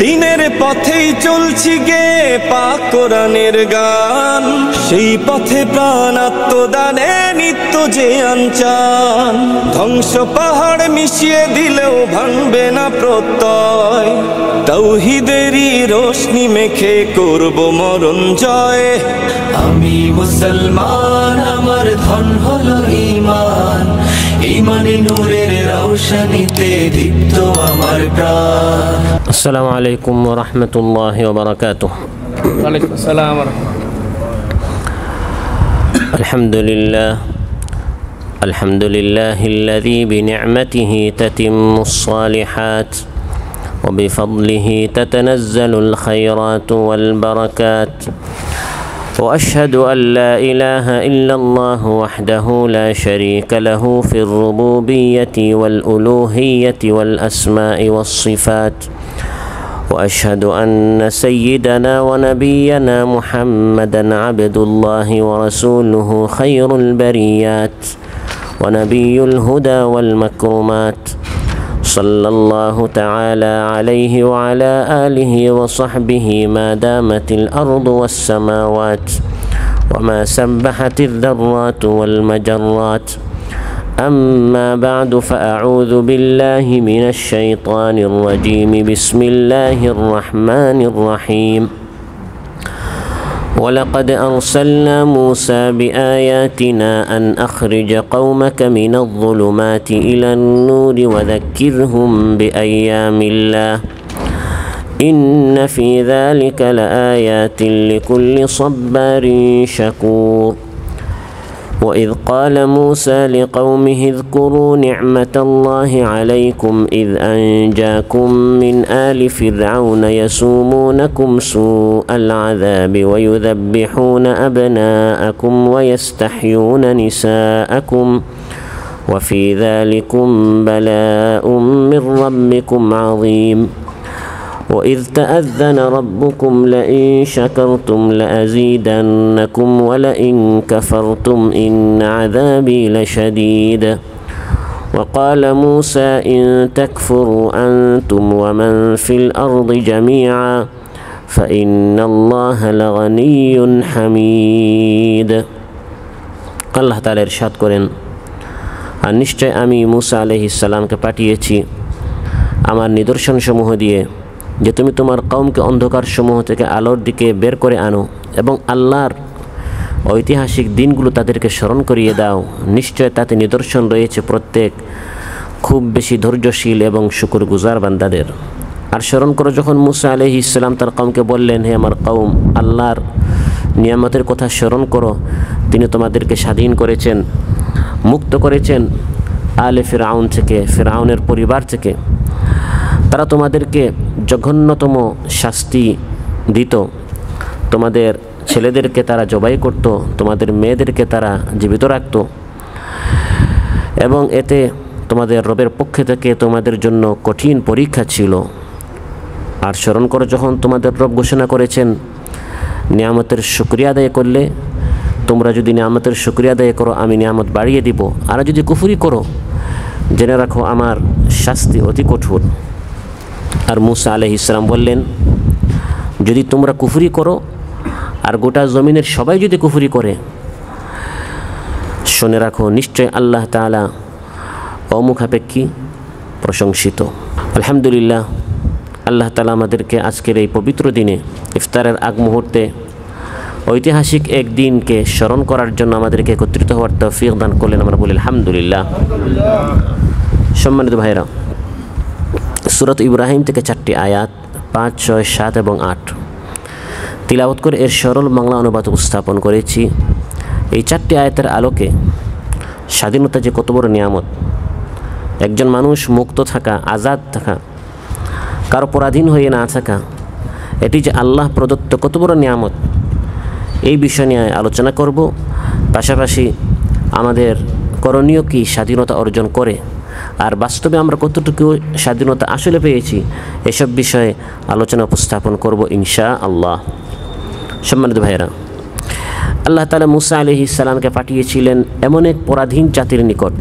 দিনের পথেই চলছি গে পাক কোরআনের গান, সেই পথে প্রাণ আত্মদানে নিত্য যে আনচান। ধ্বংস পাহাড় মিশিয়ে দিলেও ভাঙবে না প্রত্যয়, তাওহীদেরই রোশনি মেখে করব মরণ জয়। আমি মুসলমান, আমার ধন হলো ঈমান, ঈমানে নূরের রওশনীতে দীপ্ত আমার প্রাণ। আসসালামু আলাইকুম ওয়া রাহমাতুল্লাহি ওয়া বারাকাতুহু। ওয়া আলাইকুম আসসালাম ওয়া রাহমাতুল্লাহ। আলহামদুলিল্লাহিল্লাযী বিনি'মাতিহি তাতিম্মুস সালিহাত ওয়া বিফadlihi তাতানাজ্জালুল খায়রাতু ওয়াল বারাকাত। وأشهد أن لا إله إلا الله وحده لا شريك له في الربوبية والألوهية والأسماء والصفات. وأشهد أن سيدنا ونبينا محمدًا عبد الله ورسوله خير البريات ونبي الهدى والمكرمات، صلى الله تعالى عليه وعلى آله وصحبه ما دامت الأرض والسماوات وما سبحت الذرات والمجرات. أما بعد، فأعوذ بالله من الشيطان الرجيم. بسم الله الرحمن الرحيم. ولقد أرسلنا موسى بآياتنا أن أخرج قومك من الظلمات إلى النور وذكرهم بأيام الله، إن في ذلك لآيات لكل صبار شكور. وإذ قال موسى لقومه اذكروا نعمة الله عليكم إذ أنجاكم من آل فرعون يسومونكم سوء العذاب ويذبحون أبناءكم ويستحيون نساءكم وفي ذلكم بلاء من ربكم عظيم. وإذ تأذن ربكم لئن شكرتم لأزيدنكم ولئن كفرتم إن عذابي لشديد. وقال موسى إن تكفروا أنتم ومن في الأرض جميعا فإن الله لغني حميد। আল্লাহ তাআলা ইরশাদ করেন, আর নিশ্চয় আমি মুসা আলাইহিস সালামকে পাঠিয়েছি আমার নিদর্শন সমূহ দিয়ে, যে তুমি তোমার কওমকে অন্ধকার সমূহ থেকে আলোর দিকে বের করে আনো এবং আল্লাহর ঐতিহাসিক দিনগুলো তাদেরকে স্মরণ করিয়ে দাও। নিশ্চয় তাতে নিদর্শন রয়েছে প্রত্যেক খুব বেশি ধৈর্যশীল এবং শুকরগুজার বান্দাদের। আর স্মরণ করো যখন মুসা আলাইহিস সালাম তার কওমকে বললেন, হে আমার কওম, আল্লাহর নিয়ামতের কথা স্মরণ করো। তিনি তোমাদেরকে স্বাধীন করেছেন, মুক্ত করেছেন আলে ফিরআউন থেকে, ফিরআউনের পরিবার থেকে। তারা তোমাদেরকে জঘন্যতম শাস্তি দিত, তোমাদের ছেলেদেরকে তারা জবাই করত, তোমাদের মেয়েদেরকে তারা জীবিত রাখত, এবং এতে তোমাদের রবের পক্ষ থেকে তোমাদের জন্য কঠিন পরীক্ষা ছিল। আর স্মরণ করো যখন তোমাদের রব ঘোষণা করেছেন, নিয়ামতের শুকরিয়া আদায় করলে, তোমরা যদি নিয়ামতের শুকরিয়া আদায় করো আমি নিয়ামত বাড়িয়ে দিব, আর যদি কুফরি করো জেনে রাখো আমার শাস্তি অতি কঠোর। আর মুসা আলাইহিস সালাম বললেন, যদি তোমরা কুফরি করো আর গোটা জমিনের সবাই যদি কুফরি করে, শুনে রাখো নিশ্চয় আল্লাহ তাআলা অমুখাপেক্ষী প্রশংসিত। আলহামদুলিল্লাহ, আল্লাহ তাআলা আমাদেরকে আজকের এই পবিত্র দিনে ইফতারের আগ মুহূর্তে ঐতিহাসিক এক দিনকে স্মরণ করার জন্য আমাদেরকে একত্রিত হওয়ার তৌফিক দান করলেন। আমরা বলি আলহামদুলিল্লাহ। সম্মানিত ভাইরা, সূরাত ইব্রাহিম থেকে 4টি আয়াত 5, 6, 7 এবং 8 তিলাওয়াত করে এর সরল বাংলা অনুবাদ উপস্থাপন করেছি। এই 4টি আয়াতের আলোকে স্বাধীনতা যে কত বড় নিয়ামত, একজন মানুষ মুক্ত থাকা, আজাদ থাকা, কারো পরাধীন হয়ে না থাকা, এটি যে আল্লাহ প্রদত্ত কত বড় নিয়ামত, এই বিষয় নিয়ে আলোচনা করব। পাশাপাশি আমাদের করণীয় কি স্বাধীনতা অর্জন করে, আর বাস্তবে আমরা কতটুকু স্বাধীনতা আসলে পেয়েছি, এসব বিষয়ে আলোচনা উপস্থাপন করব ইনশাআল্লাহ। সম্মানিত ভাইয়েরা, আল্লাহ তাআলা মুসা আলাইহিস সালামকে পাঠিয়েছিলেন এমন এক পরাধীন জাতির নিকট,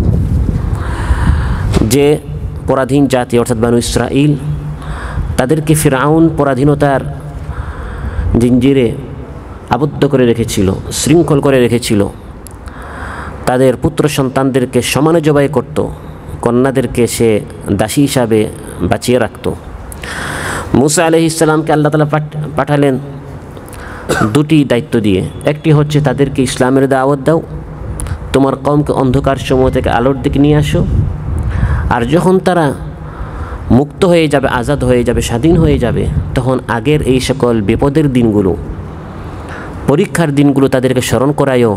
যে পরাধীন জাতি অর্থাৎ বানু ইসরাইল তাদেরকে ফিরআউন পরাধীনতার জিঞ্জিরে আবদ্ধ করে রেখেছিল, শৃঙ্খল করে রেখেছিল। তাদের পুত্র সন্তানদেরকে সমানে জবাই করত, কন্যাদেরকে সে দাসী হিসাবে বাঁচিয়ে রাখত। মুসা আলাইহিস সালামকে আল্লাহ তাআলা পাঠালেন দুটি দায়িত্ব দিয়ে। একটি হচ্ছে তাদেরকে ইসলামের দাওয়াত দাও, তোমার কওমকে অন্ধকার সমূহ থেকে আলোর দিকে নিয়ে আসো। আর যখন তারা মুক্ত হয়ে যাবে, আজাদ হয়ে যাবে, স্বাধীন হয়ে যাবে, তখন আগের এই সকল বিপদের দিনগুলো, পরীক্ষার দিনগুলো তাদেরকে স্মরণ করায়ও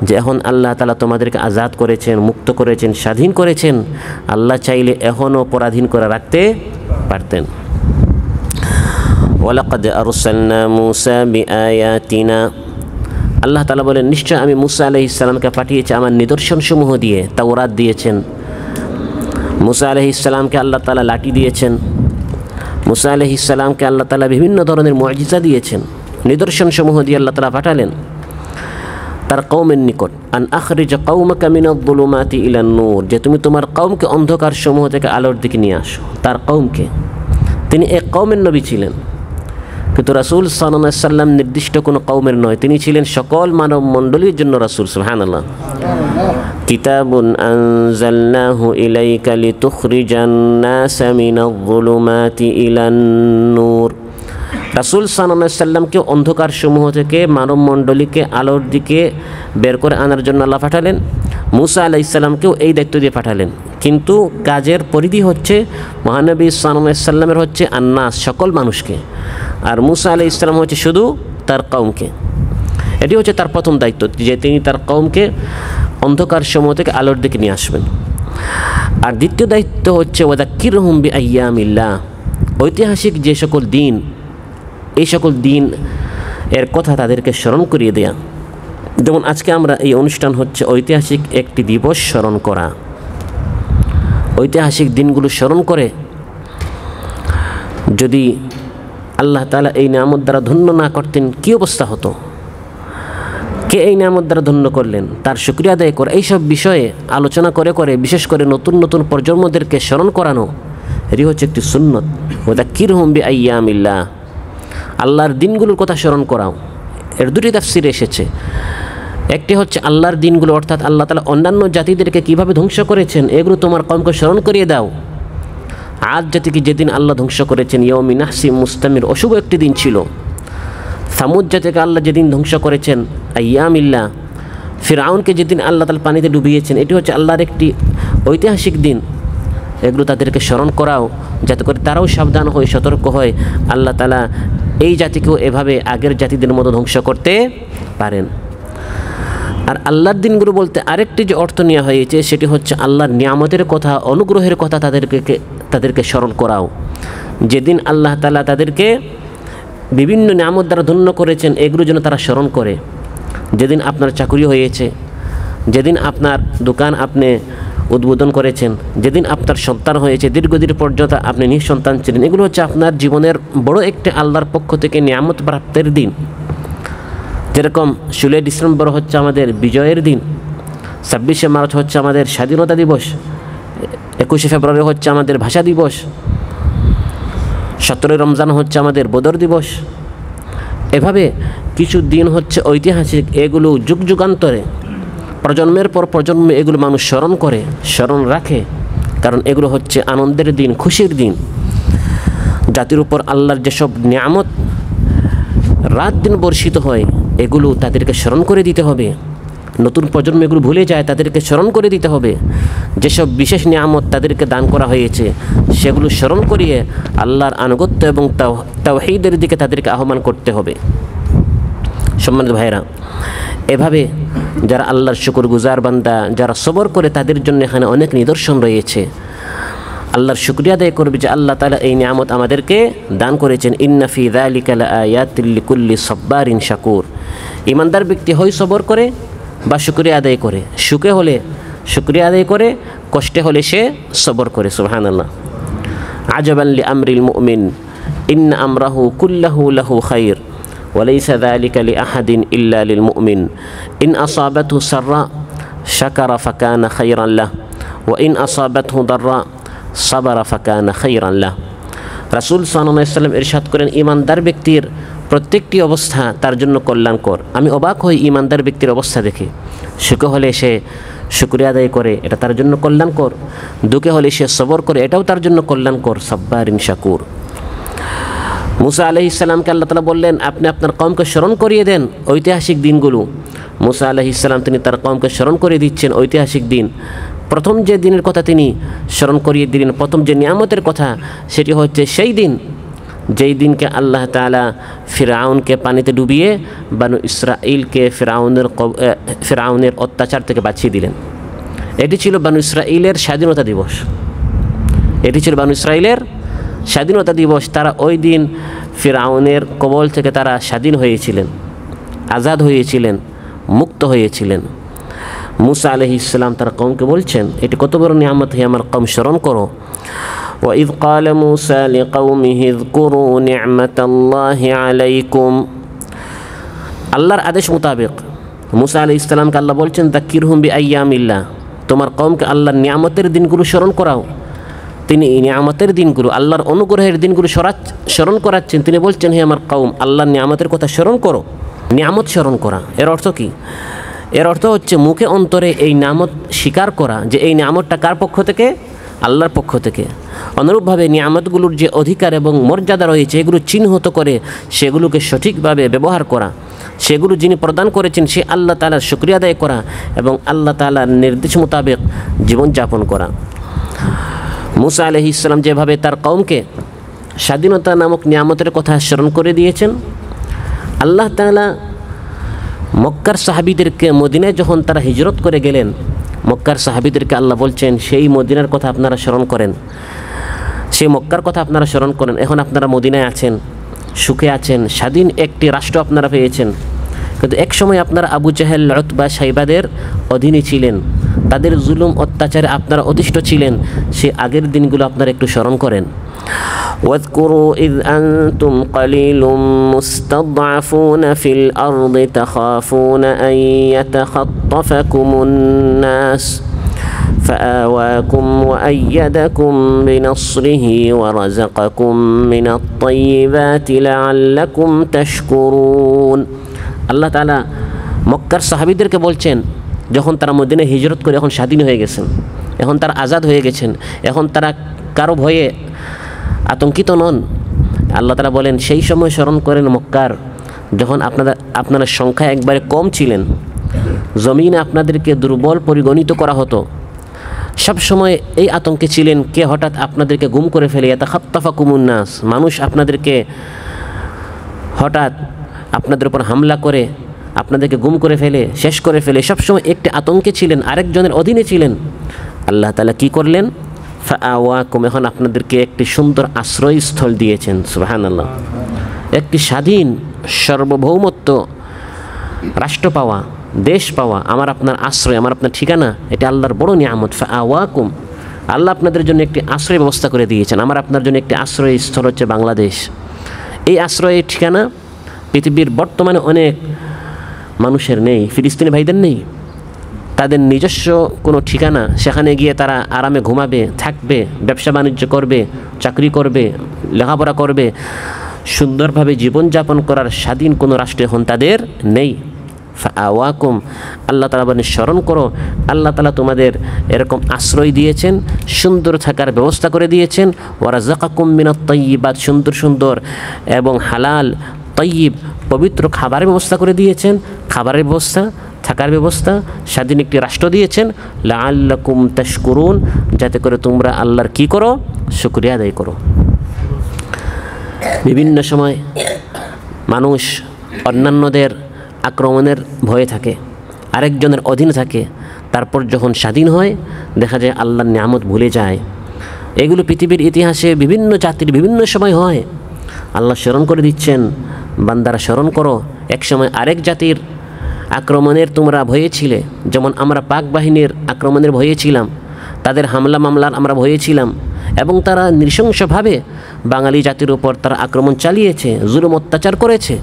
যে এখন আল্লাহ তাআলা তোমাদেরকে আজাদ করেছেন, মুক্ত করেছেন, স্বাধীন করেছেন। আল্লাহ চাইলে এখনও পরাধীন করে রাখতে পারতেন। ওয়ালাকাদ আরসালনা মূসা বিআয়াতিনা, আল্লাহ তাআলা বলেন নিশ্চয় আমি মূসা আলাইহিস সালামকে পাঠিয়েছি আমার নিদর্শনসমূহ দিয়ে। তাওরাত দিয়েছেন মূসা আলাইহিস সালামকে, আল্লাহ তাআলা লাঠি দিয়েছেন। মূসা আলাইহিস সালামকে আল্লাহ তাআলা বিভিন্ন ধরনের মুআজিজা দিয়েছেন, নিদর্শনসমূহ দিয়ে আল্লাহ তাআলা পাঠালেন তার কওমের নিকট। আন আখরিজ কওমাকা মিনাজ-যুলুমাতি ইলান-নূর, যে তুমি তোমার কওমকে অন্ধকার সমূহ থেকে আলোর দিকে নিয়ে আসো। তার কওমকে, তিনি এক কওমের নবী ছিলেন, কিন্তু রাসূল সাল্লাল্লাহু আলাইহি সাল্লাম নির্দিষ্ট কোনো কওমের নয়, তিনি ছিলেন সকল মানব মণ্ডলীর জন্য রাসূল। সুবহানাল্লাহ। কিতাবুন আনজালনাহু ইলাইকা লিতুখরিজান নাসা মিনাজ-যুলুমাতি ইলান-নূর, রাসূল সাল্লাল্লাহু আলাইহি সাল্লামকে অন্ধকার সমূহ থেকে মানব মণ্ডলীকে আলোর দিকে বের করে আনার জন্য আল্লাহ পাঠালেন। মূসা আলাইহিস সালামকেও এই দায়িত্ব দিয়ে পাঠালেন, কিন্তু কাজের পরিধি হচ্ছে মহানবী সাল্লাল্লাহু আলাইহি সাল্লামের হচ্ছে আন্নাস, সকল মানুষকে, আর মূসা আলাইহিস সালাম হচ্ছে শুধু তার কওমকে। এটি হচ্ছে তার প্রথম দায়িত্ব, যে তিনি তার কওমকে অন্ধকার সমূহ থেকে আলোর দিকে নিয়ে আসবেন। আর দ্বিতীয় দায়িত্ব হচ্ছে ওয়াযাক্কিরহুম বিআইয়ামিল্লাহ, ঐতিহাসিক যে সকল দিন, এই সকল দিন এর কথা তাদেরকে স্মরণ করিয়ে দেয়া। যেমন আজকে আমরা এই অনুষ্ঠান হচ্ছে ঐতিহাসিক একটি দিবস স্মরণ করা। ঐতিহাসিক দিনগুলো স্মরণ করে যদি আল্লাহ তাআলা এই নিয়ামত দ্বারা ধন্য না করতেন কী অবস্থা হতো, কে এই নিয়ামত দ্বারা ধন্য করলেন, তার শুকরিয়া আদায় করে এইসব বিষয়ে আলোচনা করে করে বিশেষ করে নতুন নতুন প্রজন্মদেরকে স্মরণ করানো, এটি হচ্ছে একটি সুন্নত। ওয়াযাক্কিরহুম বিআইয়ামিল্লাহ, আল্লাহর দিনগুলোর কথা স্মরণ করাও। এর দুটি তাফসীরে এসেছে। একটি হচ্ছে আল্লাহর দিনগুলো, অর্থাৎ আল্লাহ তাআলা অন্যান্য জাতিদেরকে কীভাবে ধ্বংস করেছেন এগুলো তোমার কওমকে স্মরণ করিয়ে দাও। আদ জাতিকে যেদিন আল্লাহ ধ্বংস করেছেন, ইয়াউমি নাহসি মুস্তামির, অশুভ একটি দিন ছিল। সামুদ জাতিকে আল্লাহ যেদিন ধ্বংস করেছেন আইয়ামিল্লাহ, ফিরআউনকে যেদিন আল্লাহ তাআলা পানিতে ডুবিয়েছেন, এটি হচ্ছে আল্লাহর একটি ঐতিহাসিক দিন। এগুলো তাদেরকে স্মরণ করাও, যাতে করে তারাও সাবধান হয়, সতর্ক হয়, আল্লাহ তাআলা এই জাতিকেও এভাবে আগের জাতিদের মতো ধ্বংস করতে পারেন। আর আল্লাহর দিনগুলো বলতে আরেকটি যে অর্থ নেওয়া হয়েছে সেটি হচ্ছে আল্লাহর নিয়ামতের কথা, অনুগ্রহের কথা তাদেরকে স্মরণ করাও। যেদিন আল্লাহ তাআলা তাদেরকে বিভিন্ন নিয়ামত দ্বারা ধন্য করেছেন, এগুলো যেন তারা স্মরণ করে। যেদিন আপনার চাকরি হয়েছে, যেদিন আপনার দোকান আপনি উদ্বোধন করেছেন, যেদিন আপনার সন্তান হয়েছে, দীর্ঘদিন পর্যন্ত আপনি নিঃসন্তান ছিলেন, এগুলো হচ্ছে আপনার জীবনের বড় একটি আল্লাহর পক্ষ থেকে নিয়ামত প্রাপ্তের দিন। যেরকম 16 ডিসেম্বর হচ্ছে আমাদের বিজয়ের দিন, 26শে মার্চ হচ্ছে আমাদের স্বাধীনতা দিবস, 21শে ফেব্রুয়ারি হচ্ছে আমাদের ভাষা দিবস, 17 রমজান হচ্ছে আমাদের বদর দিবস। এভাবে কিছু দিন হচ্ছে ঐতিহাসিক, এগুলো যুগ যুগান্তরে প্রজন্মের পর প্রজন্ম এগুলো মানুষ স্মরণ করে, স্মরণ রাখে, কারণ এগুলো হচ্ছে আনন্দের দিন, খুশির দিন। জাতির উপর আল্লাহর যেসব নিয়ামত রাত দিন বর্ষিত হয়, এগুলো তাদেরকে স্মরণ করে দিতে হবে। নতুন প্রজন্ম এগুলো ভুলে যায়, তাদেরকে স্মরণ করে দিতে হবে। যেসব বিশেষ নিয়ামত তাদেরকে দান করা হয়েছে সেগুলো স্মরণ করিয়ে আল্লাহর আনুগত্য এবং তাওহীদের দিকে তাদেরকে আহ্বান করতে হবে। সম্মানিত ভাইরা, এভাবে যারা আল্লাহর শুকরগুজার বান্দা, যারা সবর করে, তাদের জন্য এখানে অনেক নিদর্শন রয়েছে। আল্লাহর শুকরিয়া আদায় করবে যে আল্লাহ তাআলা এই নিয়ামত আমাদেরকে দান করেছেন। ইন্না ফি যালিকা লাআয়াতিল লিকুল্লি সাব্বারিন শাকুর। ইমানদার ব্যক্তি হয় সবর করে বা শুকরিয়া আদায় করে, সুখে হলে শুকরিয়া আদায় করে, কষ্টে হলে সে সবর করে। সুবহানাল্লাহ। আজাবান লিআমরিল মুমিন ইন্না আমরাহু কুল্লাহু লাহু খায়র ওয়ালাইসা যালিকা লিআহাদিন ইল্লা লিল মুমিন ইন আসাবাতহু সাররা শাকারা ফাকানা খায়রান লাহ ওয়া ইন আসাবাতহু দাররা সাবারা ফাকানা খায়রান লাহ। রাসূল সাল্লাল্লাহু আলাইহি ওয়াসাল্লাম ইরশাদ করেন, ইমানদার ব্যক্তির প্রত্যেকটি অবস্থা তার জন্য কল্যাণকর। আমি অবাক হই ইমানদার ব্যক্তির অবস্থা দেখে। সুখে হলে সে শুকরিয়া আদায় করে, এটা তার জন্য কল্যাণকর। দুঃখে হলে সে সবর করে, এটাও তার জন্য কল্যাণকর। সাব্বারিন শাকুর। মুসা আলাইহিস সালামকে আল্লাহ তাআলা বললেন, আপনি আপনার কওমকে স্মরণ করিয়ে দেন ঐতিহাসিক দিনগুলো। মুসা আলাইহিস সালাম তিনি তার কওমকে স্মরণ করিয়ে দিচ্ছেন ঐতিহাসিক দিন। প্রথম যে দিনের কথা তিনি স্মরণ করিয়ে দিলেন, প্রথম যে নিয়ামতের কথা, সেটি হচ্ছে সেই দিন যেই দিনকে আল্লাহ তাআলা ফিরআউনকে পানিতে ডুবিয়ে বানু ইসরাঈলকে ফিরআউনের অত্যাচার থেকে বাঁচিয়ে দিলেন। এটি ছিল বানু ইসরাঈলের স্বাধীনতা দিবস। এটি ছিল বানু ইসরাঈলের স্বাধীনতা দিবস। তারা ওই দিন ফিরআউনের কবল থেকে তারা স্বাধীন হয়েছিলেন, আজাদ হয়েছিলেন, মুক্ত হয়েছিলেন। মুসা আলাইহিস সালাম তার কওমকে বলছেন, এটি কত বড় নিয়ামত, হে আমার কওম স্মরণ করো। وَإِذْ قَالَ مُوسَى لِقَوْمِهِ اذْكُرُوا نِعْمَةَ اللَّهِ عَلَيْكُمْ। আল্লাহর আদেশ মোতাবেক মুসা আলাইহিস সালামকে আল্লাহ বলছেন, যাক্কিরহুম বিআইয়ামিল্লাহ, তোমার কওমকে আল্লাহর নিয়ামতের দিনগুলো স্মরণ করাও। তিনি এই নিয়ামতের দিনগুলো, আল্লাহর অনুগ্রহের দিনগুলো স্মরণ করাচ্ছেন। তিনি বলছেন, হে আমার কওম, আল্লাহর নিয়ামতের কথা স্মরণ করো। নিয়ামত স্মরণ করা এর অর্থ কি? এর অর্থ হচ্ছে মুখে অন্তরে এই নিয়ামত স্বীকার করা যে এই নিয়ামতটা কার পক্ষ থেকে? আল্লাহর পক্ষ থেকে। অনুরূপভাবে নিয়ামতগুলোর যে অধিকার এবং মর্যাদা রয়েছে এগুলো চিহ্নিত করে সেগুলোকে সঠিকভাবে ব্যবহার করা, সেগুলো যিনি প্রদান করেছেন সে আল্লাহ তাআলার শুকরিয়া আদায় করা এবং আল্লাহ তাআলার নির্দেশ মোতাবেক জীবনযাপন করা। মুসা আলাইহিস সালাম যেভাবে তার কওমকে স্বাধীনতা নামক নিয়ামতের কথা স্মরণ করে দিয়েছেন, আল্লাহ তাআলা মক্কার সাহাবীদেরকে মদিনায় যখন তারা হিজরত করে গেলেন, মক্কার সাহাবীদেরকে আল্লাহ বলছেন, সেই মদিনার কথা আপনারা স্মরণ করেন, সেই মক্কার কথা আপনারা স্মরণ করেন। এখন আপনারা মদিনায় আছেন, সুখে আছেন, স্বাধীন একটি রাষ্ট্র আপনারা পেয়েছেন, কিন্তু এক সময় আপনারা আবু জাহেল, উতবা, শাইবাদের অধীনে ছিলেন, তাদের জুলুম অত্যাচারে আপনারা অতিষ্ঠ ছিলেন। সেই আগের দিনগুলো আপনারা একটু স্মরণ করেন। واذكروا إذ أنتم قليل مستضعفون في الأرض تخافون أن يتخطفكم الناس فآواكم وأيدكم بنصره ورزقكم من الطيبات لعلكم تشكرون। আল্লাহ তাআলা মক্কার সাহাবীদেরকে বলছেন, যখন তারা মদিনায় হিজরত করে এখন স্বাধীন হয়ে গেছেন, এখন তারা আজাদ হয়ে গেছেন, এখন তারা কারো ভয়ে আতঙ্কিত নন। আল্লাহ তাআলা বলেন, সেই সময় স্মরণ করেন মক্কার, যখন আপনারা সংখ্যা একবারে কম ছিলেন, জমিনে আপনাদেরকে দুর্বল পরিগণিত করা হতো, সব সময় এই আতঙ্কে ছিলেন কে হঠাৎ আপনাদেরকে গুম করে ফেলে। ইয়াতাখাত্তাফাকুমুন নাস, মানুষ আপনাদেরকে হঠাৎ আপনাদের উপর হামলা করে আপনাদেরকে গুম করে ফেলে, শেষ করে ফেলে, সবসময় একটি আতঙ্কে ছিলেন, আরেকজনের অধীনে ছিলেন। আল্লাহ তাআলা কি করলেন? ফাআওয়াকুম, এখন আপনাদেরকে একটি সুন্দর আশ্রয়স্থল দিয়েছেন। সুবহানাল্লাহ। একটি স্বাধীন সার্বভৌমত্ব রাষ্ট্র পাওয়া, দেশ পাওয়া, আমার আপনার আশ্রয়, আমার আপনার ঠিকানা, এটা আল্লাহর বড় নিয়ামত। ফাআওয়াকুম, আল্লাহ আপনাদের জন্য একটি আশ্রয় ব্যবস্থা করে দিয়েছেন। আমার আপনার জন্য একটি আশ্রয়স্থল হচ্ছে বাংলাদেশ। এই আশ্রয়ের ঠিকানা পৃথিবীর বর্তমানে অনেক মানুষের নেই, ফিলিস্তিনি ভাইদের নেই, তাদের নিজস্ব কোনো ঠিকানা, সেখানে গিয়ে তারা আরামে ঘুমাবে, থাকবে, ব্যবসা বাণিজ্য করবে, চাকরি করবে, লেখাপড়া করবে, সুন্দরভাবে জীবনযাপন করার স্বাধীন কোনো রাষ্ট্র এখন তাদের নেই। ফাআওয়াকুম, আল্লাহ তাআলা বলেন স্মরণ করো, আল্লাহ তাআলা তোমাদের এরকম আশ্রয় দিয়েছেন, সুন্দর থাকার ব্যবস্থা করে দিয়েছেন। ওয়ারাযাকাকুম মিনাত তাইয়্যিবাত, সুন্দর সুন্দর এবং হালাল তাইয়্যিব পবিত্র খাবারের ব্যবস্থা করে দিয়েছেন, খাবারের ব্যবস্থা, থাকার ব্যবস্থা, স্বাধীন একটি রাষ্ট্র দিয়েছেন। লাআল্লাকুম তাশকুরুন, যাতে করে তোমরা আল্লাহর কি করো? শুকরিয়া আদায় করো। বিভিন্ন সময় মানুষ অন্যান্যদের আক্রমণের ভয়ে থাকে, আরেকজনের অধীনে থাকে, তারপর যখন স্বাধীন হয় দেখা যায় আল্লাহর নিয়ামত ভুলে যায়। এগুলো পৃথিবীর ইতিহাসে বিভিন্ন জাতির বিভিন্ন সময় হয়। আল্লাহ স্মরণ করে দিচ্ছেন, বান্দারা স্মরণ করো, এক সময় আরেক জাতির আক্রমণের তোমরা ভয়ে ছিলে, যেমন আমরা পাক বাহিনীর আক্রমণের ভয়ে ছিলাম, তাদের হামলা মামলার আমরা ভয়ে ছিলাম, এবং তারা নৃশংসভাবে বাঙালি জাতির উপর তারা আক্রমণ চালিয়েছে, জুলুম অত্যাচার করেছে।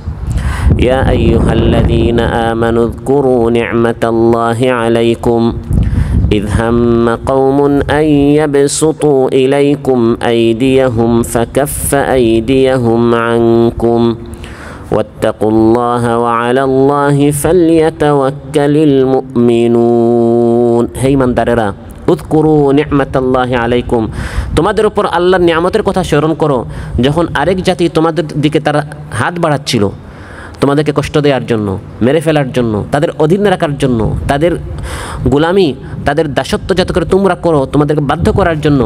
ইয়া আইয়ুহাল্লাযীনা আমানু যকুরু নি'মাতাল্লাহি আলাইকুম إذ هم قوم أن يبسطوا إليكم أيديهم فكف أيديهم عنكم واتقوا الله وعلى الله فليتوكل المؤمنون হে ইমানদারেরা উযকুরু নি'মাতাল্লাহি আলাইকুম তোমাদের উপর আল্লাহর নিয়ামতের কথা স্মরণ করো যখন আরেক জাতি তোমাদের দিকে তারা হাত বাড়াচ্ছিল তোমাদেরকে কষ্ট দেওয়ার জন্য মেরে ফেলার জন্য তাদের অধীনে রাখার জন্য তাদের গোলামি তাদের দাসত্ব যাতে করে তোমরা করো তোমাদেরকে বাধ্য করার জন্য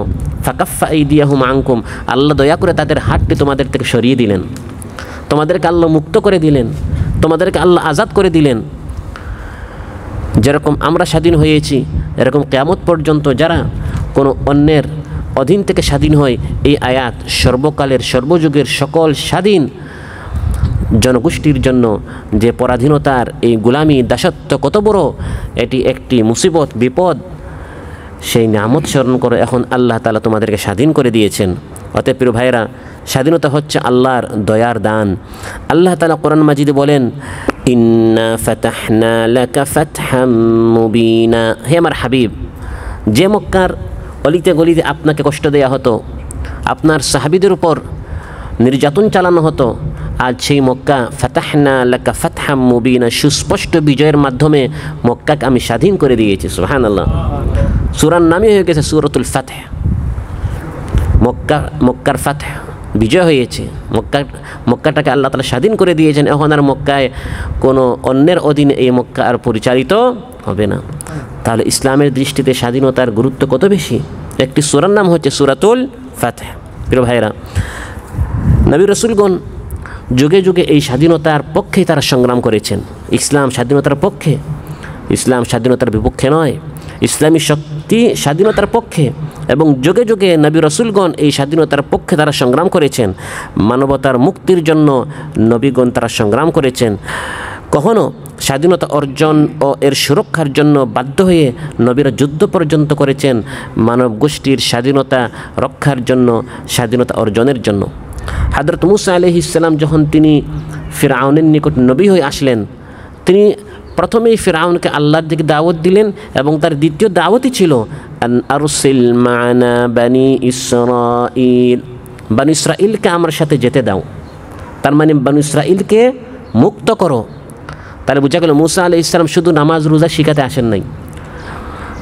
ফাকাফফা আইদিয়াহুম আনকুম আল্লাহ দয়া করে তাদের হাতটি তোমাদের থেকে সরিয়ে দিলেন তোমাদেরকে আল্লাহ মুক্ত করে দিলেন তোমাদেরকে আল্লাহ আজাদ করে দিলেন যেরকম আমরা স্বাধীন হয়েছি এরকম কিয়ামত পর্যন্ত যারা কোনো অন্যের অধীন থেকে স্বাধীন হয় এই আয়াত সর্বকালের সর্বযুগের সকল স্বাধীন জনগোষ্ঠীর জন্য যে পরাধীনতার এই গোলামি দাসত্ব কত বড় এটি একটি মুসিবত বিপদ সেই নিয়ামত স্মরণ করো এখন আল্লাহ তাআলা তোমাদেরকে স্বাধীন করে দিয়েছেন অতএব প্রিয় ভাইরা স্বাধীনতা হচ্ছে আল্লাহর দয়ার দান আল্লাহ তাআলা কোরআন মাজিদে বলেন ইন্না ফাতাহনা লাকা ফাতহাম মুবিনা হে আমার হাবিব যে মক্কার অলিতে গলিতে আপনাকে কষ্ট দেয়া হতো আপনার সাহাবীদের উপর নির্যাতন চালানো হতো আজ সেই মক্কা ফাতাহনা লাকা ফাতহাম মুবিনা সুস্পষ্ট বিজয়ের মাধ্যমে মক্কাকে আমি স্বাধীন করে দিয়েছি সুবহানাল্লাহ সূরার নামই হয়ে গেছে সূরাতুল ফাতহ মক্কার ফাতহ বিজয় হয়েছে মক্কাটাকে আল্লাহ তাআলা স্বাধীন করে দিয়েছেন এখন আর মক্কায় কোনো অন্যের অধীনে এই মক্কা আর পরিচালিত হবে না তাহলে ইসলামের দৃষ্টিতে স্বাধীনতার গুরুত্ব কত বেশি একটি সূরার নাম হচ্ছে সূরাতুল ফাতহ প্রিয় ভাইরা নবী রাসূলগণ যুগে যুগে এই স্বাধীনতার পক্ষেই তারা সংগ্রাম করেছেন ইসলাম স্বাধীনতার পক্ষে ইসলাম স্বাধীনতার বিপক্ষে নয় ইসলামী শক্তি স্বাধীনতার পক্ষে এবং যুগে যুগে নবী রাসূলগণ এই স্বাধীনতার পক্ষে তারা সংগ্রাম করেছেন মানবতার মুক্তির জন্য নবীগণ তারা সংগ্রাম করেছেন কখনো স্বাধীনতা অর্জন ও এর সুরক্ষার জন্য বাধ্য হয়ে নবীরা যুদ্ধ পর্যন্ত করেছেন মানব গোষ্ঠীর স্বাধীনতা রক্ষার জন্য স্বাধীনতা অর্জনের জন্য হযরত মূসা আলাইহিস সালাম যখন তিনি ফিরআউনের নিকট নবী হয়ে আসলেন তিনি প্রথমেই ফিরআউনকে আল্লাহর দিকে দাওয়াত দিলেন এবং তার দ্বিতীয় দাওয়াতই ছিল আন আরসিল মা'না বানি ইসরাঈলকে আমার সাথে যেতে দাও তার মানে বানি ইসরাঈলকে মুক্ত করো তাহলে বোঝা গেল মূসা আলাইহিস সালাম শুধু নামাজ রোজা শিখাতে আসেন নাই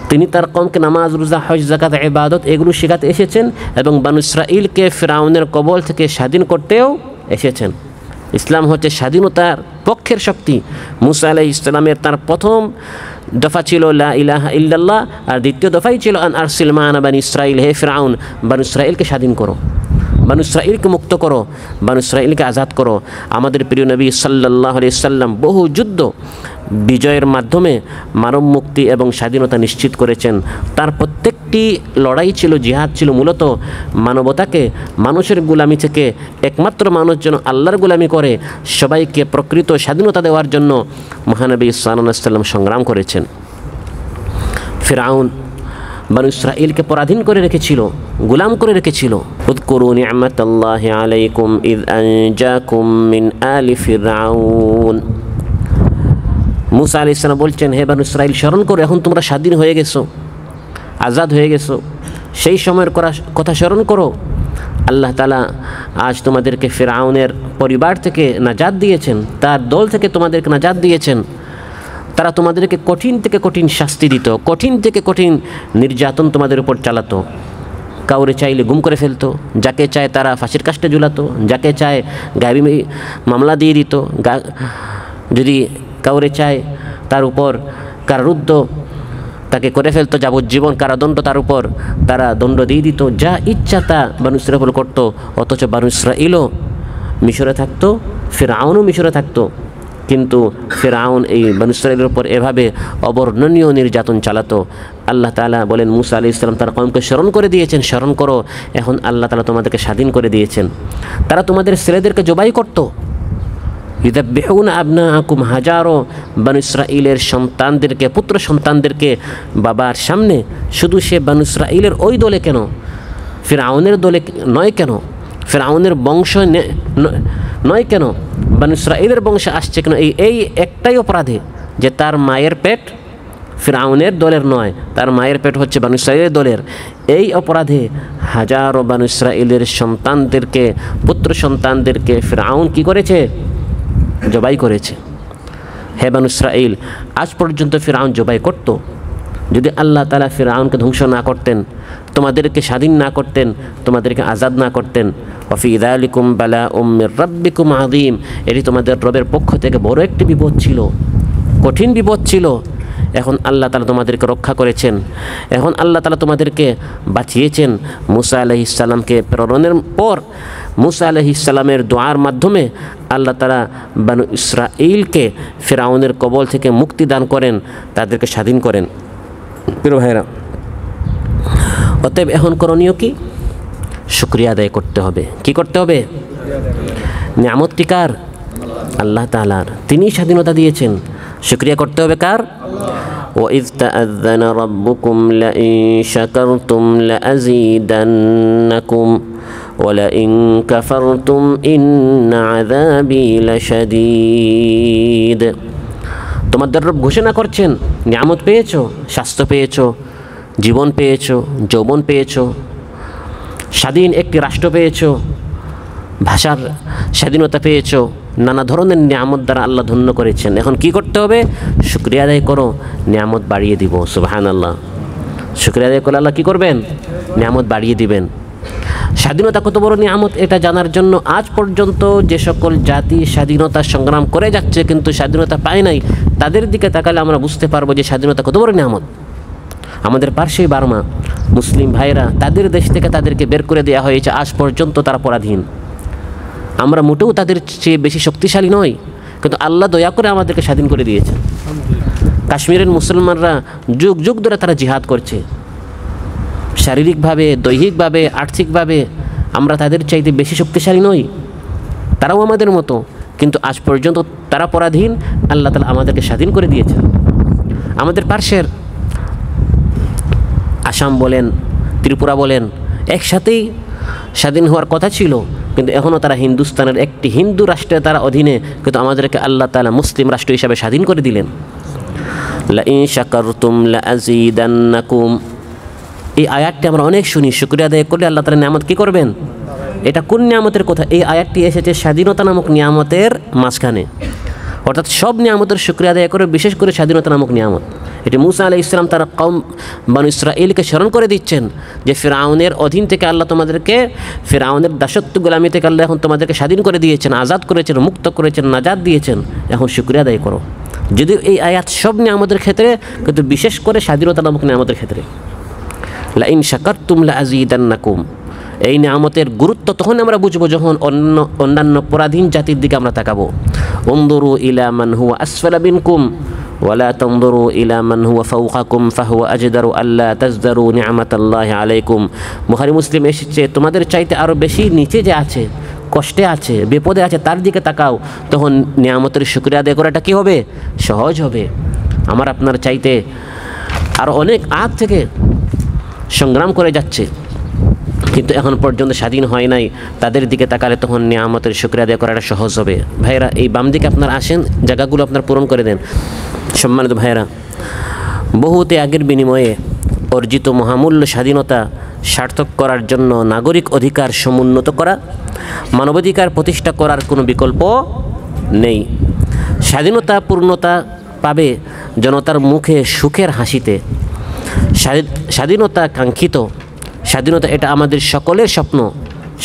তিনি তার কওমকে নামাজ রোজা হজ যাকাত ইবাদত এগুলো শেখাতে এসেছেন এবং বানি ইসরাঈলকে ফিরআউনের কবল থেকে স্বাধীন করতেও এসেছেন ইসলাম হচ্ছে স্বাধীনতার পক্ষের শক্তি মূসা আলাইহিস সালামের তার প্রথম দফা ছিল লা ইলাহা ইল্লাল্লাহ আর দ্বিতীয় দফাই ছিল আন আরসিল মা'না বানি ইসরাঈল হে ফিরআউন বানি ইসরাঈলকে স্বাধীন করো বানি ইসরাঈলকে মুক্ত করো বানি ইসরাঈলকে আজাদ করো আমাদের প্রিয় নবী সাল্লাল্লাহু আলাইহি সাল্লাম বহু যুদ্ধ বিজয়ের মাধ্যমে মানব মুক্তি এবং স্বাধীনতা নিশ্চিত করেছেন তার প্রত্যেকটি লড়াই ছিল জিহাদ ছিল মূলত মানবতাকে মানুষের গোলামি থেকে একমাত্র মানুষ যেন আল্লাহর গোলামি করে সবাইকে প্রকৃত স্বাধীনতা দেওয়ার জন্য মহানবী সাল্লাল্লাহু আলাইহি সাল্লাম সংগ্রাম করেছেন ফিরআউন বানি ইসরাঈলকে পরাধীন করে রেখেছিল গোলাম করে রেখেছিল উযকুরু নি'মাতাল্লাহি আলাইকুম ইয আনজাকুম মিন আলি ফিরআউন মূসা আলাইহিস সালাম বলছেন হে বানি ইসরাঈল স্মরণ করো এখন তোমরা স্বাধীন হয়ে গেছো আজাদ হয়ে গেছো সেই সময়ের কথা স্মরণ করো আল্লাহ তাআলা আজ তোমাদেরকে ফিরআউনের পরিবার থেকে নাজাত দিয়েছেন তার দল থেকে তোমাদেরকে নাজাত দিয়েছেন তারা তোমাদেরকে কঠিন থেকে কঠিন শাস্তি দিত কঠিন থেকে কঠিন নির্যাতন তোমাদের উপর চালাতো কাউরে চাইলে গুম করে ফেলতো যাকে চায় তারা ফাঁসির কাস্টে ঝুলাতো যাকে চায় গায়েবী মামলা দিয়ে দিত যদি কাউরে চায় তার উপর কারারুদ্ধ তাকে করে ফেলতো যাবজ্জীবন কারাদণ্ড তার উপর তারা দণ্ড দিয়ে দিত যা ইচ্ছা তা বানু ইসরাঈল করতো অথচ বানু ইসরাঈলও মিশরে থাকতো ফিরআউনও মিশরে থাকতো কিন্তু ফিরআউন এই বানু ইসরাঈলের উপর এভাবে অবর্ণনীয় নির্যাতন চালাতো আল্লাহ তাআলা বলেন মূসা আলাইহিস সালাম তার কওমকে স্মরণ করে দিয়েছেন স্মরণ করো এখন আল্লাহ তাআলা তোমাদেরকে স্বাধীন করে দিয়েছেন তারা তোমাদের ছেলেদেরকে জবাই করতো ইযাববিহুনা আবনাআকুম হাজারো বানু ইসরাঈলের সন্তানদেরকে পুত্র সন্তানদেরকে বাবার সামনে শুধু সে বানু ইসরাঈলের ওই দলে কেন ফিরআউনের দলে নয় কেন ফিরআউনের বংশ নয় কেন বানু ইসরাঈলের বংশে আসছে কেন এই একটাই অপরাধে যে তার মায়ের পেট ফিরআউনের দলের নয়, তার মায়ের পেট হচ্ছে বানু ইসরাঈলের দলের। এই অপরাধে হাজারো বানু ইসরাঈলের সন্তানদেরকে, পুত্র সন্তানদেরকে ফিরআউন কি করেছে? জবাই করেছে। হে বানু ইসরাঈল, আজ পর্যন্ত ফিরআউন জবাই করত। যদি আল্লাহ তাআলা ফিরআউনকে ধ্বংস না করতেন, তোমাদেরকে স্বাধীন না করতেন, তোমাদেরকে আজাদ না করতেন, ওয়াফি যালিকুম বালাউম মির রাব্বিকুম আযীম, এটি তোমাদের রবের পক্ষ থেকে বড় একটি বিপদ ছিল, কঠিন বিপদ ছিল। এখন আল্লাহ তাআলা তোমাদেরকে রক্ষা করেছেন, এখন আল্লাহ তাআলা তোমাদেরকে বাঁচিয়েছেন। মুসা আলাইহিস সালামকে প্রেরণের পর মুসা আলাইহিস সালামের দোয়ার মাধ্যমে আল্লাহ তাআলা বানু ইসরাঈলকে ফিরআউনের কবল থেকে মুক্তি দান করেন, তাদেরকে স্বাধীন করেন। প্রিয় ভাইরা, অতএব এখন করণীয় কি? শুকরিয়া আদায় করতে হবে। কি করতে হবে? নিয়ামতটি কার? আল্লাহ তাআলার, তিনিই স্বাধীনতা দিয়েছেন। শুকরিয়া করতে হবে কার? وَإِذْ تَأَذَّنَ رَبُّكُمْ لَئِن شَكَرْتُمْ لَأَزِيدَنَّكُمْ وَلَئِن كَفَرْتُمْ إِنَّ عَذَابِي لَشَدِيدٌ। তোমাদের রব ঘোষণা করছেন, নিয়ামত পেয়েছো, স্বাস্থ্য পেয়েছো, জীবন পেয়েছো, যৌবন পেয়েছো, স্বাধীন একটি রাষ্ট্র পেয়েছো, ভাষার স্বাধীনতা পেয়েছো, নানা ধরনের নিয়ামত দ্বারা আল্লাহ ধন্য করেছেন। এখন কি করতে হবে? শুকরিয়া আদায় করো, নিয়ামত বাড়িয়ে দিব। সুবহানাল্লাহ। শুকরিয়া আদায় করলে আল্লাহ কী করবেন? নিয়ামত বাড়িয়ে দিবেন। স্বাধীনতা কত বড় নিয়ামত এটা জানার জন্য আজ পর্যন্ত যে সকল জাতি স্বাধীনতা সংগ্রাম করে যাচ্ছে কিন্তু স্বাধীনতা পায় নাই, তাদের দিকে তাকালে আমরা বুঝতে পারবো যে স্বাধীনতা কত বড় নিয়ামত। আমাদের পার্শ্বই বার্মা, মুসলিম ভাইরা, তাদের দেশ থেকে তাদেরকে বের করে দেওয়া হয়েছে, আজ পর্যন্ত তারা পরাধীন। আমরা মোটেও তাদের চেয়ে বেশি শক্তিশালী নই, কিন্তু আল্লাহ দয়া করে আমাদেরকে স্বাধীন করে দিয়েছেন। কাশ্মীরের মুসলমানরা যুগ যুগ ধরে তারা জিহাদ করছে, শারীরিকভাবে, দৈহিকভাবে, আর্থিকভাবে আমরা তাদের চাইতে বেশি শক্তিশালী নই, তারাও আমাদের মতো, কিন্তু আজ পর্যন্ত তারা পরাধীন। আল্লাহ তাআলা আমাদেরকে স্বাধীন করে দিয়েছেন। আমাদের পার্শ্বের আসাম বলেন, ত্রিপুরা বলেন, একসাথেই স্বাধীন হওয়ার কথা ছিল, কিন্তু এখনও তারা হিন্দুস্তানের একটি হিন্দু রাষ্ট্রের তারা অধীনে, কিন্তু আমাদেরকে আল্লাহ তাআলা মুসলিম রাষ্ট্র হিসাবে স্বাধীন করে দিলেন। লাইন শাকারতুম লাআযীদান্নাকুম, এই আয়াতটি আমরা অনেক শুনি। শুকরিয়া আদায় করলে আল্লাহ তাআলা নিয়ামত কী করবেন? এটা কোন নিয়ামতের কথা? এই আয়াতটি এসেছে স্বাধীনতা নামক নিয়ামতের মাঝখানে, অর্থাৎ সব নিয়ামতের শুকরিয়া আদায় করে, বিশেষ করে স্বাধীনতা নামক নিয়ামত। এটি মুসা আলাইহিস সালাম তার কওম বানু ইসরাঈলকে স্মরণ করে দিচ্ছেন যে ফিরআউনের অধীন থেকে আল্লাহ তোমাদেরকে, ফিরআউনের দাসত্ব গোলামি থেকে আল্লাহ এখন তোমাদেরকে স্বাধীন করে দিয়েছেন, আজাদ করেছেন, মুক্ত করেছেন, নাজাত দিয়েছেন। এখন শুকরিয়া আদায় করো। যদিও এই আয়াত সব নিয়ামতের ক্ষেত্রে, কিন্তু বিশেষ করে স্বাধীনতা নামক নিয়ামতের ক্ষেত্রে। লাইন শাকারতুম লাআযীদান্নাকুম, এই নিয়ামতের গুরুত্ব তখন আমরা বুঝবো যখন অন্যান্য পরাধীন জাতির দিকে আমরা তাকাবো। উনদুরু ইলা মান হুয়া আসফালা মিনকুম ওয়ালা তানদুরু ইলা মান হুয়া ফাওকাকুম ফাহুয়া আজদারু আল্লা তাজদারু নি'মাতাল্লাহি আলাইকুম। বুখারী মুসলিম এসেছে, তোমাদের চাইতে আরও বেশি নিচে যে আছে, কষ্টে আছে, বিপদে আছে, তার দিকে তাকাও, তখন নিয়ামতের শুকরিয়া আদায় করাটা কী হবে? সহজ হবে। আমার আপনার চাইতে আরও অনেক আগ থেকে সংগ্রাম করে যাচ্ছে, কিন্তু এখন পর্যন্ত স্বাধীন হয় নাই, তাদের দিকে তাকালে তখন নিয়ামতের শুকরিয়া আদায় করাটা সহজ হবে। ভাইরা, এই বাম দিকে আপনার আসেন, জায়গাগুলো আপনার পূরণ করে দেন। সম্মানিত ভাইরা, বহু ত্যাগের বিনিময়ে অর্জিত মহামূল্য স্বাধীনতা সার্থক করার জন্য নাগরিক অধিকার সমুন্নত করা, মানবাধিকার প্রতিষ্ঠা করার কোনো বিকল্প নেই। স্বাধীনতা পূর্ণতা পাবে জনতার মুখে সুখের হাসিতে। স্বাধীনতা কাঙ্ক্ষিত, স্বাধীনতা এটা আমাদের সকলের স্বপ্ন।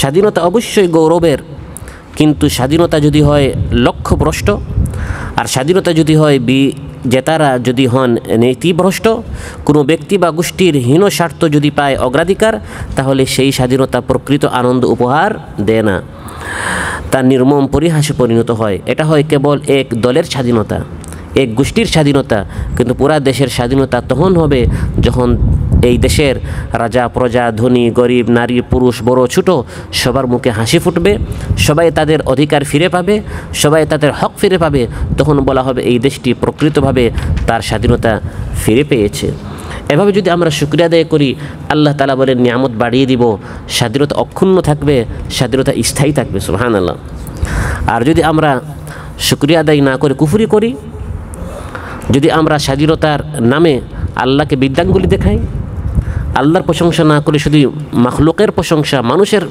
স্বাধীনতা অবশ্যই গৌরবের, কিন্তু স্বাধীনতা যদি হয় লক্ষ্যভ্রষ্ট, আর স্বাধীনতা যদি হয় জেতারা যদি হন নীতিভ্রষ্ট, কোনো ব্যক্তি বা গোষ্ঠীর হীন স্বার্থ যদি পায় অগ্রাধিকার, তাহলে সেই স্বাধীনতা প্রকৃত আনন্দ উপহার দেয় না, তা নির্মম পরিহাসে পরিণত হয়। এটা হয় কেবল এক দলের স্বাধীনতা, এক গোষ্ঠীর স্বাধীনতা, কিন্তু পুরা দেশের স্বাধীনতা তখন হবে যখন এই দেশের রাজা প্রজা, ধনী গরিব, নারী পুরুষ, বড় ছোট সবার মুখে হাসি ফুটবে, সবাই তাদের অধিকার ফিরে পাবে, সবাই তাদের হক ফিরে পাবে। তখন বলা হবে এই দেশটি প্রকৃতভাবে তার স্বাধীনতা ফিরে পেয়েছে। এভাবে যদি আমরা শুকরিয়া আদায় করি, আল্লাহ তাআলা বলেন নিয়ামত বাড়িয়ে দিব, স্বাধীনতা অক্ষুণ্ণ থাকবে, স্বাধীনতা স্থায়ী থাকবে। সুবহানাল্লাহ। আর যদি আমরা শুকরিয়া আদায় না করে কুফরি করি, যদি আমরা স্বাধীনতার নামে আল্লাহকে বৃদ্ধাঙ্গুলি দেখাই, আল্লাহর প্রশংসা না করে শুধু মাখলুকের প্রশংসা, মানুষের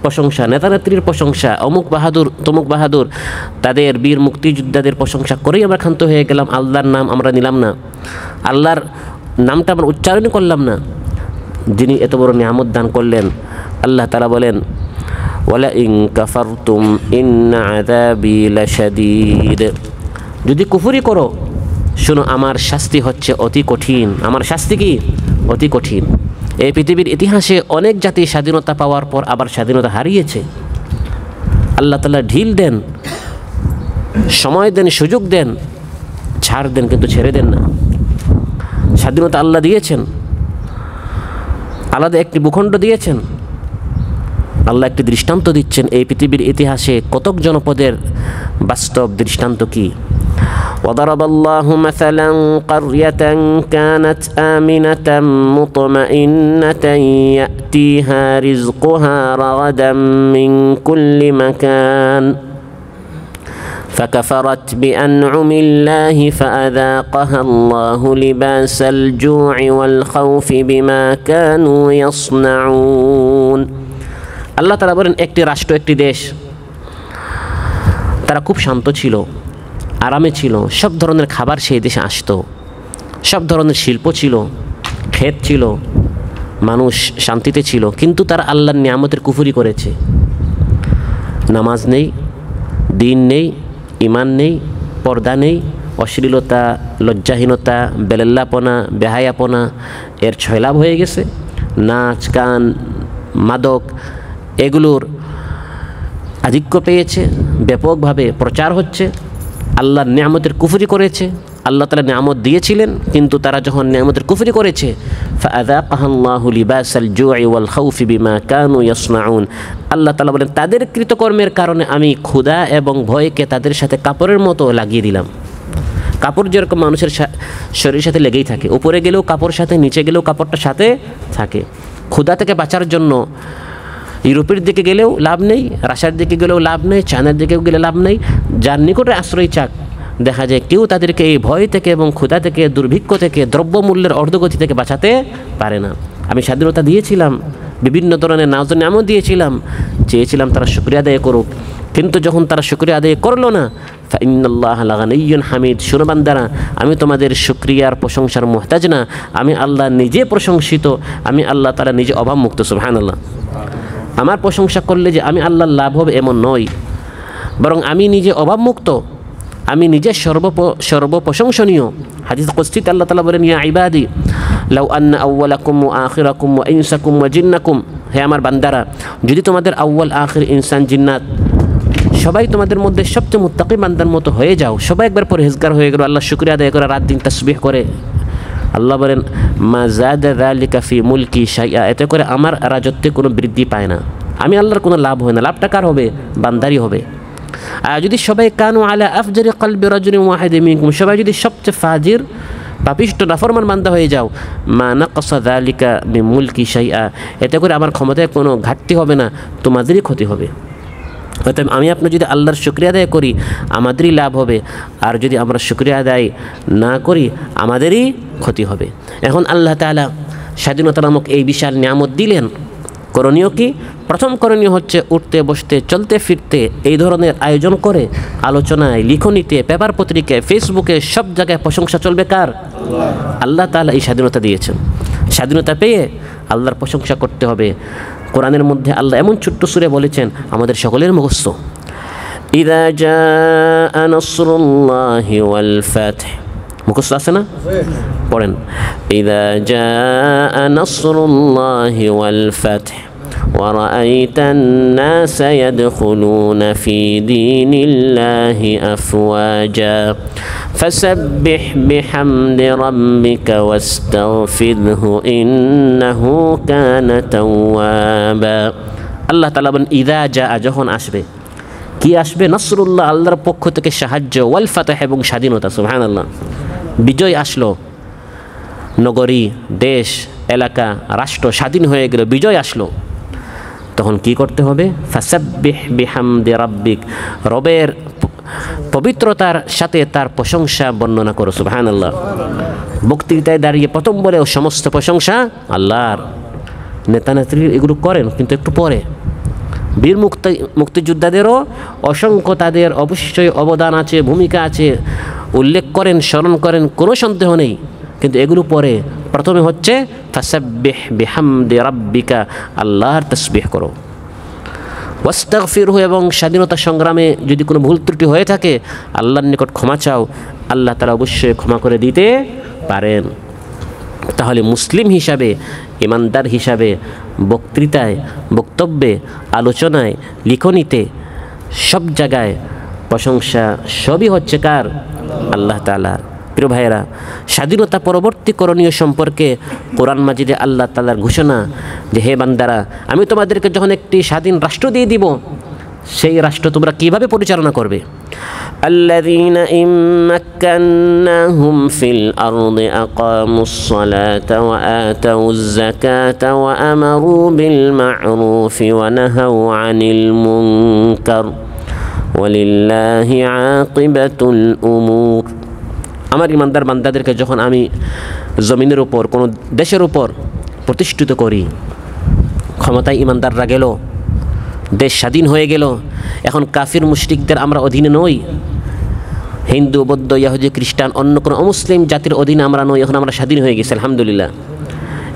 প্রশংসা, নেতানেত্রীর প্রশংসা, অমুক বাহাদুর তমুক বাহাদুর, তাদের বীর মুক্তিযোদ্ধাদের প্রশংসা করেই আমরা ক্ষান্ত হয়ে গেলাম, আল্লাহর নাম আমরা নিলাম না, আল্লাহর নামটা আমরা উচ্চারণ করলাম না, যিনি এত বড় নিয়ামত দান করলেন। আল্লাহ তাআলা বলেন, ওয়ালা ইন কাফারতুম ইন্না আযাবি লাশাদীদ, যদি কুফরি করো শোনো আমার শাস্তি হচ্ছে অতি কঠিন। আমার শাস্তি কি? অতি কঠিন। এই পৃথিবীর ইতিহাসে অনেক জাতি স্বাধীনতা পাওয়ার পর আবার স্বাধীনতা হারিয়েছে। আল্লাহ তাআলা ঢিল দেন, সময় দেন, সুযোগ দেন, ছাড় দেন, কিন্তু ছেড়ে দেন না। স্বাধীনতা আল্লাহ দিয়েছেন, আলাদা একটি ভূখণ্ড দিয়েছেন। আল্লাহ একটি দৃষ্টান্ত দিচ্ছেন এই পৃথিবীর ইতিহাসে কতক জনপদের বাস্তব দৃষ্টান্ত কি। وضرب الله مثلا قرية كانت آمنة مطمئنة يأتيها رزقها رغدا من كل مكان فكفرت بأنعم الله فأذاقها الله لباس الجوع والخوف بما كانوا يصنعون। আল্লাহ তাআলা বলেন, একটি রাষ্ট্র, একটি দেশ, তারা খুব শান্ত ছিল, আরামে ছিল, সব ধরনের খাবার সেই দেশে আসতো, সব ধরনের শিল্প ছিল, ক্ষেত ছিল, মানুষ শান্তিতে ছিল, কিন্তু তারা আল্লাহর নিয়ামতের কুফরি করেছে। নামাজ নেই, দিন নেই, ইমান নেই, পর্দা নেই, অশ্লীলতা, লজ্জাহীনতা, বেলেল্লাপনা, বেহায়াপনা এর ছয়লাভ হয়ে গেছে। নাচ, গান, মাদক এগুলোর আধিক্য পেয়েছে, ব্যাপকভাবে প্রচার হচ্ছে। আল্লাহর নিয়ামতের কুফরি করেছে। আল্লাহ তাআলা নিয়ামত দিয়েছিলেন, কিন্তু তারা যখন নিয়ামতের কুফরি করেছে, ফাআযাকাহাল্লাহু লিবাসাল জু'i ওয়াল খাউফি বিমা কানু ইয়াসনাউন। আল্লাহ তাআলা বলেন, তাদের কৃতকর্মের কারণে আমি ক্ষুধা এবং ভয়কে তাদের সাথে কাপড়ের মতো লাগিয়ে দিলাম। কাপড় যেরকম মানুষের শরীরের সাথে লেগেই থাকে, উপরে গেলেও কাপড় সাথে, নিচে গেলেও কাপড়টা সাথে থাকে। ক্ষুধা থেকে বাঁচার জন্য ইউরোপের দিকে গেলেও লাভ নেই, রাশিয়ার দিকে গেলেও লাভ নেই, চায়নার দিকে গেলে লাভ নেই, যার নিকটে আশ্রয় চাক, দেখা যায় কেউ তাদেরকে এই ভয় থেকে এবং ক্ষুধা থেকে, দুর্ভিক্ষ থেকে, দ্রব্যমূল্যের অর্ধগতি থেকে বাঁচাতে পারে না। আমি স্বাধীনতা দিয়েছিলাম, বিভিন্ন ধরনের নাজ নিয়ামত দিয়েছিলাম, চেয়েছিলাম তারা শুকরিয়া আদায় করুক, কিন্তু যখন তারা শুকরিয়া আদায় করলো না, ফাইন্নাল্লাহা লাগানিয়্যুন হামিদ, শুনো বান্দারা, আমি তোমাদের শুকরিয়ার প্রশংসার মুহতাজ না, আমি আল্লাহ নিজে প্রশংসিত, আমি আল্লাহ তাআলা নিজে অভাবমুক্ত। সুবহানাল্লাহ। আমার প্রশংসা করলে যে আমি আল্লাহর লাভ হবে এমন নয়, বরং আমি নিজে অভাবমুক্ত, আমি নিজে সর্বপ্রশংসনীয়। হাদিস কুদসিতে আল্লাহ তাআলা বলেন, ইয়া ইবাদি লাউ আন্না আউওয়ালাকুম ওয়া আখিরাকুম ওয়া ইনসাকুম ওয়া জিন্নাকুম, হে আমার বান্দারা, যদি তোমাদের আউয়াল, আখির, ইনসান, জিন্নাত সবাই তোমাদের মধ্যে সবচেয়ে মুত্তাকি বান্দার মতো হয়ে যাও, সবাই একবার পরহেজগার হয়ে গেল, আল্লাহ শুকরিয়া আদায় করে, রাত দিন তাসবিহ করে, আল্লাহ বলেন, মা যাদা যালিকা ফি মুলকি শাইআ, এতে করে আমার রাজত্বে কোনো বৃদ্ধি পায় না, আমি আল্লাহর কোনো লাভ হয় না, লাভটা কার হবে? বান্দারই হবে। আর যদি সবাই কানু আলা আফজারি কলবি রাজুলিন ওয়াহিদিন মিনকুম, সবাই যদি সবচেয়ে ফাজির, পাপিষ্ট, নাফরমান বান্দা হয়ে যাও, মা নাকাসা যালিকা মিন মুলকি শাইআ, এতে করে আমার ক্ষমতায় কোনো ঘাটতি হবে না, তোমাদেরই ক্ষতি হবে। অতএব আমি আপনি যদি আল্লাহর শুকরিয়া আদায় করি আমাদেরই লাভ হবে, আর যদি আমরা শুকরিয়া আদায় না করি আমাদেরই ক্ষতি হবে। এখন আল্লাহ তাআলা স্বাধীনতা নামক এই বিশাল নিয়ামত দিলেন, করণীয় কি? প্রথম করণীয় হচ্ছে উঠতে বসতে চলতে ফিরতে এই ধরনের আয়োজন করে আলোচনায়, লিখনিতে, পেপার পত্রিকায়, ফেসবুকে সব জায়গায় প্রশংসা চলবে কার? আল্লাহ তাআলা এই স্বাধীনতা দিয়েছেন। স্বাধীনতা পেয়ে আল্লাহর প্রশংসা করতে হবে। কোরআনের মধ্যে আল্লাহ এমন ছোট্ট সূরা বলেছেন, আমাদের সকলের মুখস্থ, ইযা জাআ নাসরুল্লাহি ওয়াল ফাতহ, মুখস্থ আছে না? পড়েন, ইযা জাআ নাসরুল্লাহি ওয়াল ফাতহ ওয়া রাআইতান নাসা ইয়াদখুলুনা ফি দীনিল্লাহি আফওয়াজা ফাসাব্বিহ বিহামদি রাব্বিকা ওয়াস্তাগফিরহু ইন্নাহু কানা তাওয়াবা। আল্লাহ তাআলা বলেন, ইযা জাআ, যখন আসবে। কি আসবে? নাসরুল্লাহ, আল্লাহর পক্ষ থেকে সাহায্য, ওয়াল ফাতহ, এবং স্বাধীনতা। সুবহানাল্লাহ। বিজয় আসলো, নগরী, দেশ, এলাকা, রাষ্ট্র স্বাধীন হয়ে গেল, বিজয় আসলো, তখন কি করতে হবে? ফাসাব্বিহ বিহামদি রাব্বিক, রবের পবিত্রতার সাথে তার প্রশংসা বর্ণনা করো সুবহানাল্লাহ। বক্তৃতায় দাঁড়িয়ে প্রথম বলে সমস্ত প্রশংসা আল্লাহর। নেতা নেত্রী এগুলো করেন কিন্তু একটু পরে। বীর মুক্তিযোদ্ধাদেরও অসংখ্য তাদের অবশ্যই অবদান আছে, ভূমিকা আছে, উল্লেখ করেন, স্মরণ করেন, কোনো সন্দেহ নেই, কিন্তু এগুলো পরে। প্রথমে হচ্ছে ফাসাব্বিহ বিহামদি রাব্বিকা, আল্লাহর তাসবিহ করো। ওয়াস্তাগফিরহু, এবং স্বাধীনতা সংগ্রামে যদি কোনো ভুল ত্রুটি হয়ে থাকে আল্লাহর নিকট ক্ষমা চাও, আল্লাহ তাআলা অবশ্যই ক্ষমা করে দিতে পারেন। তাহলে মুসলিম হিসাবে, ইমানদার হিসাবে বক্তৃতায়, বক্তব্যে, আলোচনায়, লিখনিতে, সব জায়গায় প্রশংসা সবই হচ্ছে কার? আল্লাহ তাআলার। প্রিয় ভাইয়েরা, স্বাধীনতা পরবর্তী করণীয় সম্পর্কে কোরআন মাজিদে আল্লাহ তাআলার ঘোষণা যে হে বান্দারা, আমি তোমাদেরকে যখন একটি স্বাধীন রাষ্ট্র দিয়ে দিব, সেই রাষ্ট্র তোমরা কিভাবে পরিচালনা করবে? আল্লাযীনা ইম্মাক্কান্নাহুম ফিল আরদি আকামুস সালাতা ওয়া আতাউয যাকাতা ওয়া আমারু বিল মা'রুফি ওয়া নাহাউ আনিল মুনকার ওয়ালিল্লাহি আকিবাতুল উমুর। আমার ইমানদার বান্দাদেরকে যখন আমি জমিনের উপর, কোনো দেশের উপর প্রতিষ্ঠিত করি, ক্ষমতায় ইমানদাররা গেল, দেশ স্বাধীন হয়ে গেল, এখন কাফির মুশরিকদের আমরা অধীনে নই, হিন্দু, বৌদ্ধ, ইহুদি, খ্রিস্টান, অন্য কোনো অমুসলিম জাতির অধীনে আমরা নই, এখন আমরা স্বাধীন হয়ে গেছি আলহামদুলিল্লাহ।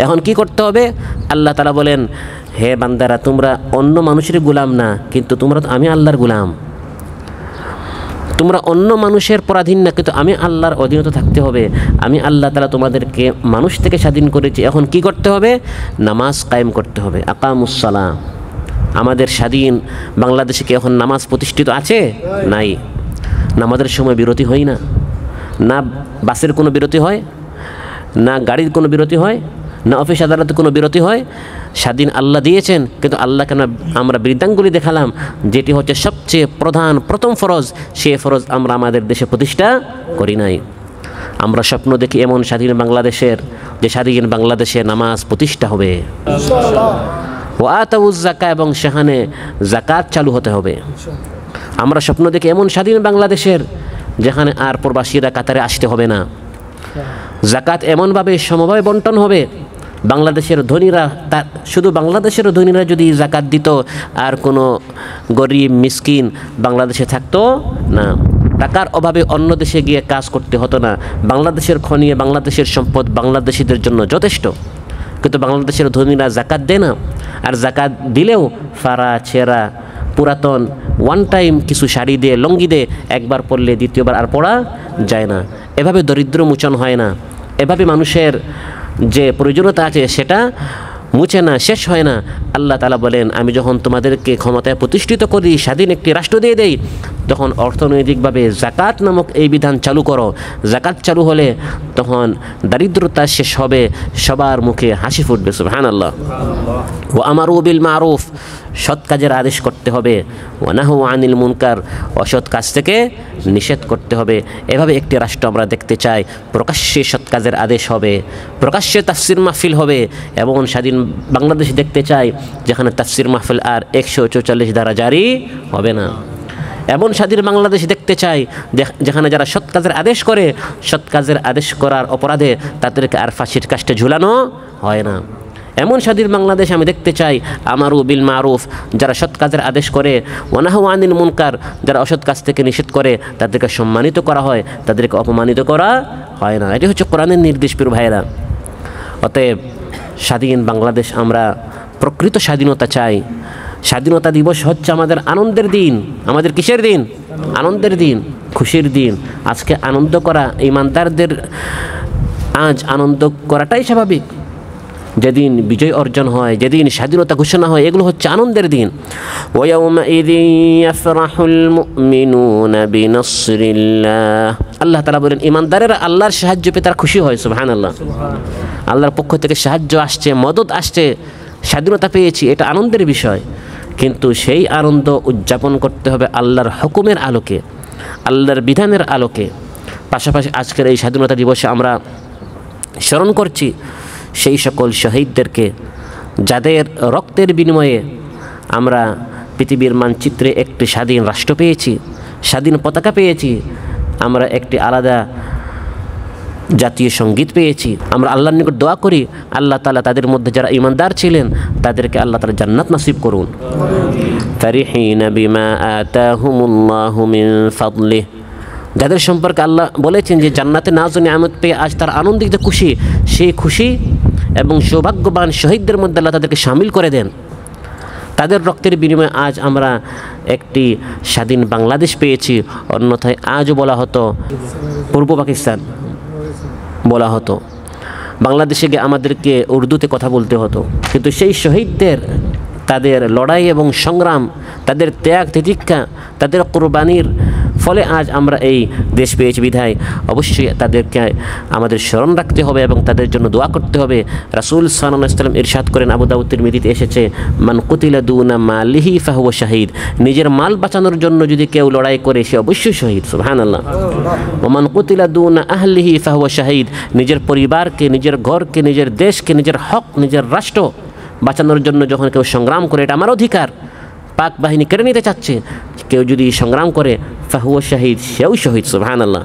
এখন কি করতে হবে? আল্লাহ তাআলা বলেন, হে বান্দারা, তোমরা অন্য মানুষের গোলাম না, কিন্তু তোমরা তো আমি আল্লাহর গোলাম। তোমরা অন্য মানুষের পরাধীন না, কিন্তু আমি আল্লাহর অধীনত থাকতে হবে। আমি আল্লাহ তাআলা তোমাদেরকে মানুষ থেকে স্বাধীন করেছি। এখন কি করতে হবে? নামাজ কায়েম করতে হবে। আকামুস সালাহ। আমাদের স্বাধীন বাংলাদেশে কি এখন নামাজ প্রতিষ্ঠিত আছে? নাই। নামাজের সময় বিরতি হয় না, না বাসের কোনো বিরতি হয়, না গাড়ির কোনো বিরতি হয়, না অফিস আদালতে কোনো বিরতি হয়। স্বাধীন আল্লাহ দিয়েছেন, কিন্তু আল্লাহকে আমরা বৃদ্ধাঙ্গুলি দেখালাম, যেটি হচ্ছে সবচেয়ে প্রথম ফরজ, সে ফরজ আমরা আমাদের দেশে প্রতিষ্ঠা করি নাই। আমরা স্বপ্ন দেখি এমন স্বাধীন বাংলাদেশের, যে স্বাধীন বাংলাদেশে নামাজ প্রতিষ্ঠা হবে, ওয়া আতাউয যাকাত, এবং সেখানে যাকাত চালু হতে হবে। আমরা স্বপ্ন দেখি এমন স্বাধীন বাংলাদেশের, যেখানে আর প্রবাসীরা কাতারে আসতে হবে না। যাকাত এমনভাবে সমভাবে বন্টন হবে, বাংলাদেশের ধনীরা, শুধু বাংলাদেশের ধনীরা যদি যাকাত দিত, আর কোনো গরিব মিসকিন বাংলাদেশে থাকতো না। টাকার অভাবে অন্য দেশে গিয়ে কাজ করতে হতো না। বাংলাদেশের খনি, বাংলাদেশের সম্পদ বাংলাদেশিদের জন্য যথেষ্ট, কিন্তু বাংলাদেশের ধনীরা যাকাত দেয় না। আর যাকাত দিলেও ফাড়া ছেঁড়া পুরাতন ওয়ান টাইম কিছু শাড়ি দিয়ে, লঙ্গি দিয়ে একবার পরলে দ্বিতীয়বার আর পরা যায় না। এভাবে দরিদ্র মোচন হয় না, এভাবে মানুষের যে প্রয়োজনীয়তা আছে সেটা মুছে না, শেষ হয় না। আল্লাহ তাআলা বলেন, আমি যখন তোমাদেরকে ক্ষমতায় প্রতিষ্ঠিত করি, স্বাধীন একটি রাষ্ট্র দিয়ে দেই, তখন অর্থনৈতিকভাবে যাকাত নামক এই বিধান চালু করো। যাকাত চালু হলে তখন দারিদ্রতা শেষ হবে, সবার মুখে হাসি ফুটবে। সুবহানাল্লাহ। ওয়া আমারু বিল মারুফ, সৎ কাজের আদেশ করতে হবে। ওয়া নাহু আনিল মুনকার, অসৎ কাজ থেকে নিষেধ করতে হবে। এভাবে একটি রাষ্ট্র আমরা দেখতে চাই, প্রকাশ্যে সৎ কাজের আদেশ হবে, প্রকাশ্যে তাফসির মাহফিল হবে। এবং স্বাধীন বাংলাদেশ দেখতে চাই যেখানে তাফসির মাহফিল আর 144 দ্বারা জারি হবে না। এমন স্বাধীন বাংলাদেশ দেখতে চাই যেখানে যারা সৎ কাজের আদেশ করে, সৎ কাজের আদেশ করার অপরাধে তাদেরকে আর ফাঁসির কাষ্টে ঝুলানো হয় না। এমন স্বাধীন বাংলাদেশ আমি দেখতে চাই, আমারু বিল মারুফ, যারা সৎ কাজের আদেশ করে, ওয়া নাহু আনিল মুনকার, যারা অসৎ কাজ থেকে নিষেধ করে, তাদেরকে সম্মানিত করা হয়, তাদেরকে অপমানিত করা হয় না। এটি হচ্ছে কোরআনের নির্দেশ। প্রিয় ভাইয়েরা, অতএব স্বাধীন বাংলাদেশ আমরা প্রকৃত স্বাধীনতা চাই। স্বাধীনতা দিবস হচ্ছে আমাদের আনন্দের দিন। আমাদের কিসের দিন? আনন্দের দিন, খুশির দিন। আজকে আনন্দ করা, ইমানদারদের আজ আনন্দ করাটাই স্বাভাবিক। যেদিন বিজয় অর্জন হয়, যেদিন স্বাধীনতা ঘোষণা হয়, এগুলো হচ্ছে আনন্দের দিন। ওয়াউমাইযিন ইয়াফরাহুল মুমিনুনা বিনাসরিল্লাহ, আল্লাহ তাআলা বলেন, ইমানদারেরা আল্লাহর সাহায্য পেয়ে তারা খুশি হয়। সুবহানাল্লাহ। আল্লাহর পক্ষ থেকে সাহায্য আসছে, মদত আসছে, স্বাধীনতা পেয়েছি, এটা আনন্দের বিষয়। কিন্তু সেই আনন্দ উদযাপন করতে হবে আল্লাহর হুকুমের আলোকে, আল্লাহর বিধানের আলোকে। পাশাপাশি আজকের এই স্বাধীনতা দিবসে আমরা স্মরণ করছি সেই সকল শহীদদেরকে, যাদের রক্তের বিনিময়ে আমরা পৃথিবীর মানচিত্রে একটি স্বাধীন রাষ্ট্র পেয়েছি। স্বাধীন পতাকা পেয়েছি, আমরা একটি আলাদা জাতীয় সঙ্গীত পেয়েছি। আমরা আল্লাহর নিকট দোয়া করি, আল্লাহ তাআলা তাদের মধ্যে যারা ঈমানদার ছিলেন তাদেরকে আল্লাহ তাআলা জান্নাত নসিব করুন। ফারিহিনা বিমা আতাহুমুল্লাহু মিন ফাদলিহি, যাদের সম্পর্কে আল্লাহ বলেছেন যে জান্নাতে নাজ ও নিয়ামত পেয়ে আজ তার আনন্দিত খুশি, সেই খুশি এবং সৌভাগ্যবান শহীদদের মধ্যে আল্লাহ তাদেরকে শামিল করে দেন। তাদের রক্তের বিনিময়ে আজ আমরা একটি স্বাধীন বাংলাদেশ পেয়েছি, অন্যথায় আজও বলা হতো পূর্ব পাকিস্তান বলা হতো। বাংলাদেশে গিয়ে আমাদেরকে উর্দুতে কথা বলতে হতো, কিন্তু সেই শহীদদের তাদের লড়াই এবং সংগ্রাম, তাদের ত্যাগ তিতিক্ষা, তাদের কোরবানির ফলে আজ আমরা এই দেশ পেয়েছি। বিধায় অবশ্যই তাদেরকে আমাদের স্মরণ রাখতে হবে এবং তাদের জন্য দোয়া করতে হবে। রাসূল সাল্লাল্লাহু আলাইহি ওয়াসাল্লাম ইরশাদ করেন, আবু দাউদ তিরমিজিতে এসেছে, মান কুতিলা দুনা মালিহি ফাহুয়া শাহিদ, নিজের মাল বাঁচানোর জন্য যদি কেউ লড়াই করে সে অবশ্যই শহীদ। সুবহানাল্লাহ। ওয়া মান কুতিলা দুনা আহলিহি ফাহুয়া শাহিদ, নিজের পরিবারকে, নিজের ঘরকে, নিজের দেশকে, নিজের হক, নিজের রাষ্ট্র বাঁচানোর জন্য যখন কেউ সংগ্রাম করে, এটা আমার অধিকার, পাক বাহিনী কেড়ে নিতে চাচ্ছে, কেউ যদি সংগ্রাম করে ফাহুয়া শাহিদ, সেও শহীদ। সুবহানাল্লাহ।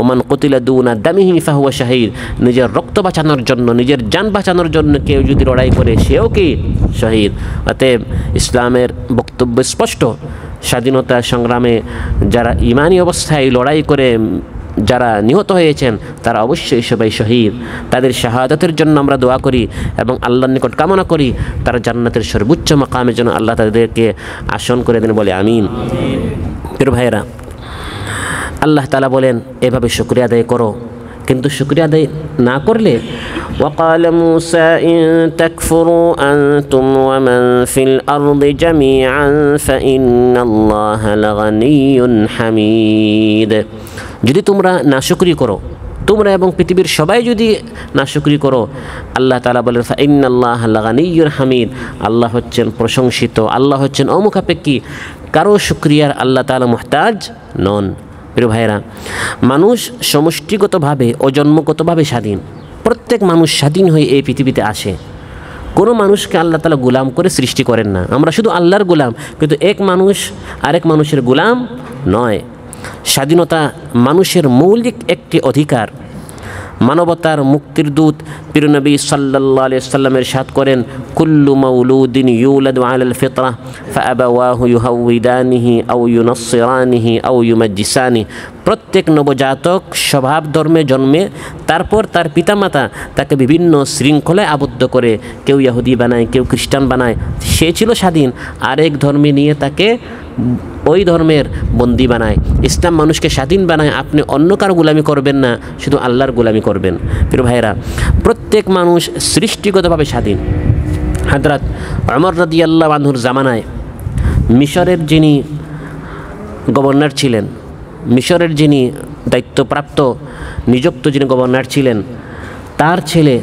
ওমান কুতিলা দুনা দামিহি ফাহুয়া শাহিদ, নিজের রক্ত বাঁচানোর জন্য, নিজের জান বাঁচানোর জন্য কেউ যদি লড়াই করে সেও কি শহীদ। অতএব ইসলামের বক্তব্য স্পষ্ট, স্বাধীনতা সংগ্রামে যারা ঈমানি অবস্থায় লড়াই করে যারা নিহত হয়েছেন তারা অবশ্যই সবাই শহীদ। তাদের শাহাদাতের জন্য আমরা দোয়া করি এবং আল্লাহর নিকট কামনা করি তারা জান্নাতের সর্বোচ্চ মাকামের জন্য আল্লাহ তাদেরকে আসন করে দেন, বলে আমিন। প্রিয় ভাইয়েরা, আল্লাহ তাআলা বলেন এভাবে শুকরিয়া আদায় করো, কিন্তু শুকরিয়া আদায় না করলে وقال موسى إن تكفروا أنتم ومن في الأرض جميعا فإن الله لغني حميد, যদি তোমরা নাশুকরি করো, তোমরা এবং পৃথিবীর সবাই যদি নাশুকরি করো, আল্লাহ তাআলা বলেন ফাইন্নাল্লাহা লাগানিয়্যুন হামিদ, আল্লাহ হচ্ছেন প্রশংসিত, আল্লাহ হচ্ছেন অমুখাপেক্ষী, কারো শুকরিয়ার আল্লাহ তাআলা মুহতাজ নন। প্রিয় ভাইরা, মানুষ সমষ্টিগতভাবে ও জন্মগতভাবে স্বাধীন। প্রত্যেক মানুষ স্বাধীন হয়ে এই পৃথিবীতে আসে। কোনো মানুষকে আল্লাহ তাআলা গোলাম করে সৃষ্টি করেন না। আমরা শুধু আল্লাহর গোলাম, কিন্তু এক মানুষ আরেক মানুষের গোলাম নয়। স্বাধীনতা মানুষের মৌলিক একটি অধিকার। মানবতার মুক্তির দূত প্রিয় নবী সাল্লাল্লাহু আলাইহি ওয়াসাল্লামের ইরশাদ করেন, কুল্লু মাউলুদিন ইউলাদু আলাল ফিতরা ফাআবাওয়াহু ইউহাউইদানিহি আও ইউনাসসিরানিহি আও ইউমাজ্জিসানি, প্রত্যেক নবজাতক স্বভাব ধর্মে জন্মে, তারপর তার পিতামাতা তাকে বিভিন্ন শৃঙ্খলায় আবদ্ধ করে, কেউ ইহুদি বানায়, কেউ খ্রিস্টান বানায়। সে ছিল স্বাধীন, আরেক ধর্মে নিয়ে তাকে ওই ধর্মের বন্দি বানায়। ইসলাম মানুষকে স্বাধীন বানায়, আপনি অন্য কারো গোলামি করবেন না, শুধু আল্লাহর গোলামি করবেন। প্রিয় ভাইরা, প্রত্যেক মানুষ সৃষ্টিগতভাবে স্বাধীন। হযরত ওমর রাদিয়াল্লাহু আনহুর জামানায় মিশরের যিনি গভর্নর ছিলেন, মিশরের যিনি দায়িত্বপ্রাপ্ত নিযুক্ত যিনি গভর্নর ছিলেন, তার ছেলে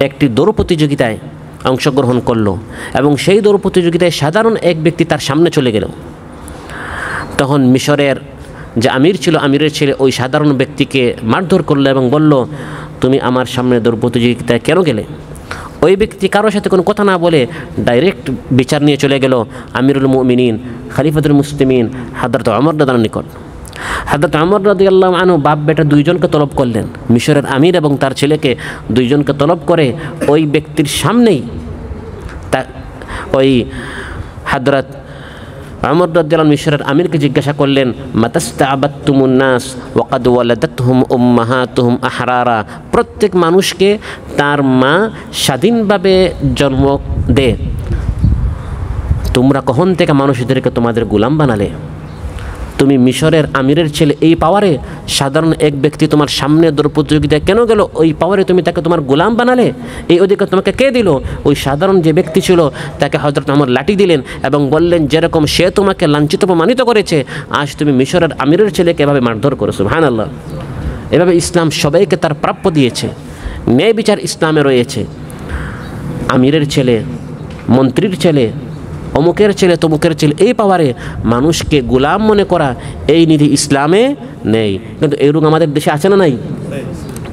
একটি দৌড় প্রতিযোগিতায় অংশগ্রহণ করলো এবং সেই দৌড় প্রতিযোগিতায় সাধারণ এক ব্যক্তি তার সামনে চলে গেল। তখন মিশরের যে আমির ছিল, আমিরের ছেলে ওই সাধারণ ব্যক্তিকে মারধর করলো এবং বলল, তুমি আমার সামনে দৌড় প্রতিযোগিতায় কেন গেলে? ওই ব্যক্তি কারোর সাথে কোনো কথা না বলে ডাইরেক্ট বিচার নিয়ে চলে গেল আমিরুল মুমিনিন খলিফাতুল মুসলিমিন হযরত ওমর রাদিয়াল্লাহু আনহু নিকট। হযরত ওমর রাদিয়াল্লাহু আনহু বাপ বেটা দুইজনকে তলব করলেন, মিশরের আমির এবং তার ছেলেকে দুইজনকে তলব করে ওই ব্যক্তির সামনেই ওই হযরত ওমর রাদিয়াল্লাহু আনহু মিশরের আমিরকে জিজ্ঞাসা করলেন, মাতাস্তাবাতুমুন নাস ওয়া ক্বাদ ওয়ালাদাতহুম উম্মাহাতুহুম আহরারা, প্রত্যেক মানুষকে তার মা স্বাধীনভাবে জন্ম দেয়, তোমরা কখন থেকে মানুষদেরকে তোমাদের গোলাম বানালে? তুমি মিশরের আমিরের ছেলে, এই পাওয়ারে সাধারণ এক ব্যক্তি তোমার সামনে দৌড় প্রতিযোগিতায় কেন গেল? ওই পাওয়ারে তুমি তাকে তোমার গোলাম বানালে? এই অধিকার তোমাকে কে দিল? ওই সাধারণ যে ব্যক্তি ছিল তাকে হযরত ওমর লাঠি দিলেন এবং বললেন, যেরকম সে তোমাকে লাঞ্ছিত অপমানিত করেছে, আজ তুমি মিশরের আমিরের ছেলেকে এভাবে মারধর করেছো। সুবহানাল্লাহ। এভাবে ইসলাম সবাইকে তার প্রাপ্য দিয়েছে, ন্যায় বিচার ইসলামে রয়েছে। আমিরের ছেলে, মন্ত্রীর ছেলে, অমুকের ছেলে, তমুকের ছেলে, এই পাওয়ারে মানুষকে গোলাম মনে করা, এই নীতি ইসলামে নেই। কিন্তু এরকম আমাদের দেশে আছে না নাই?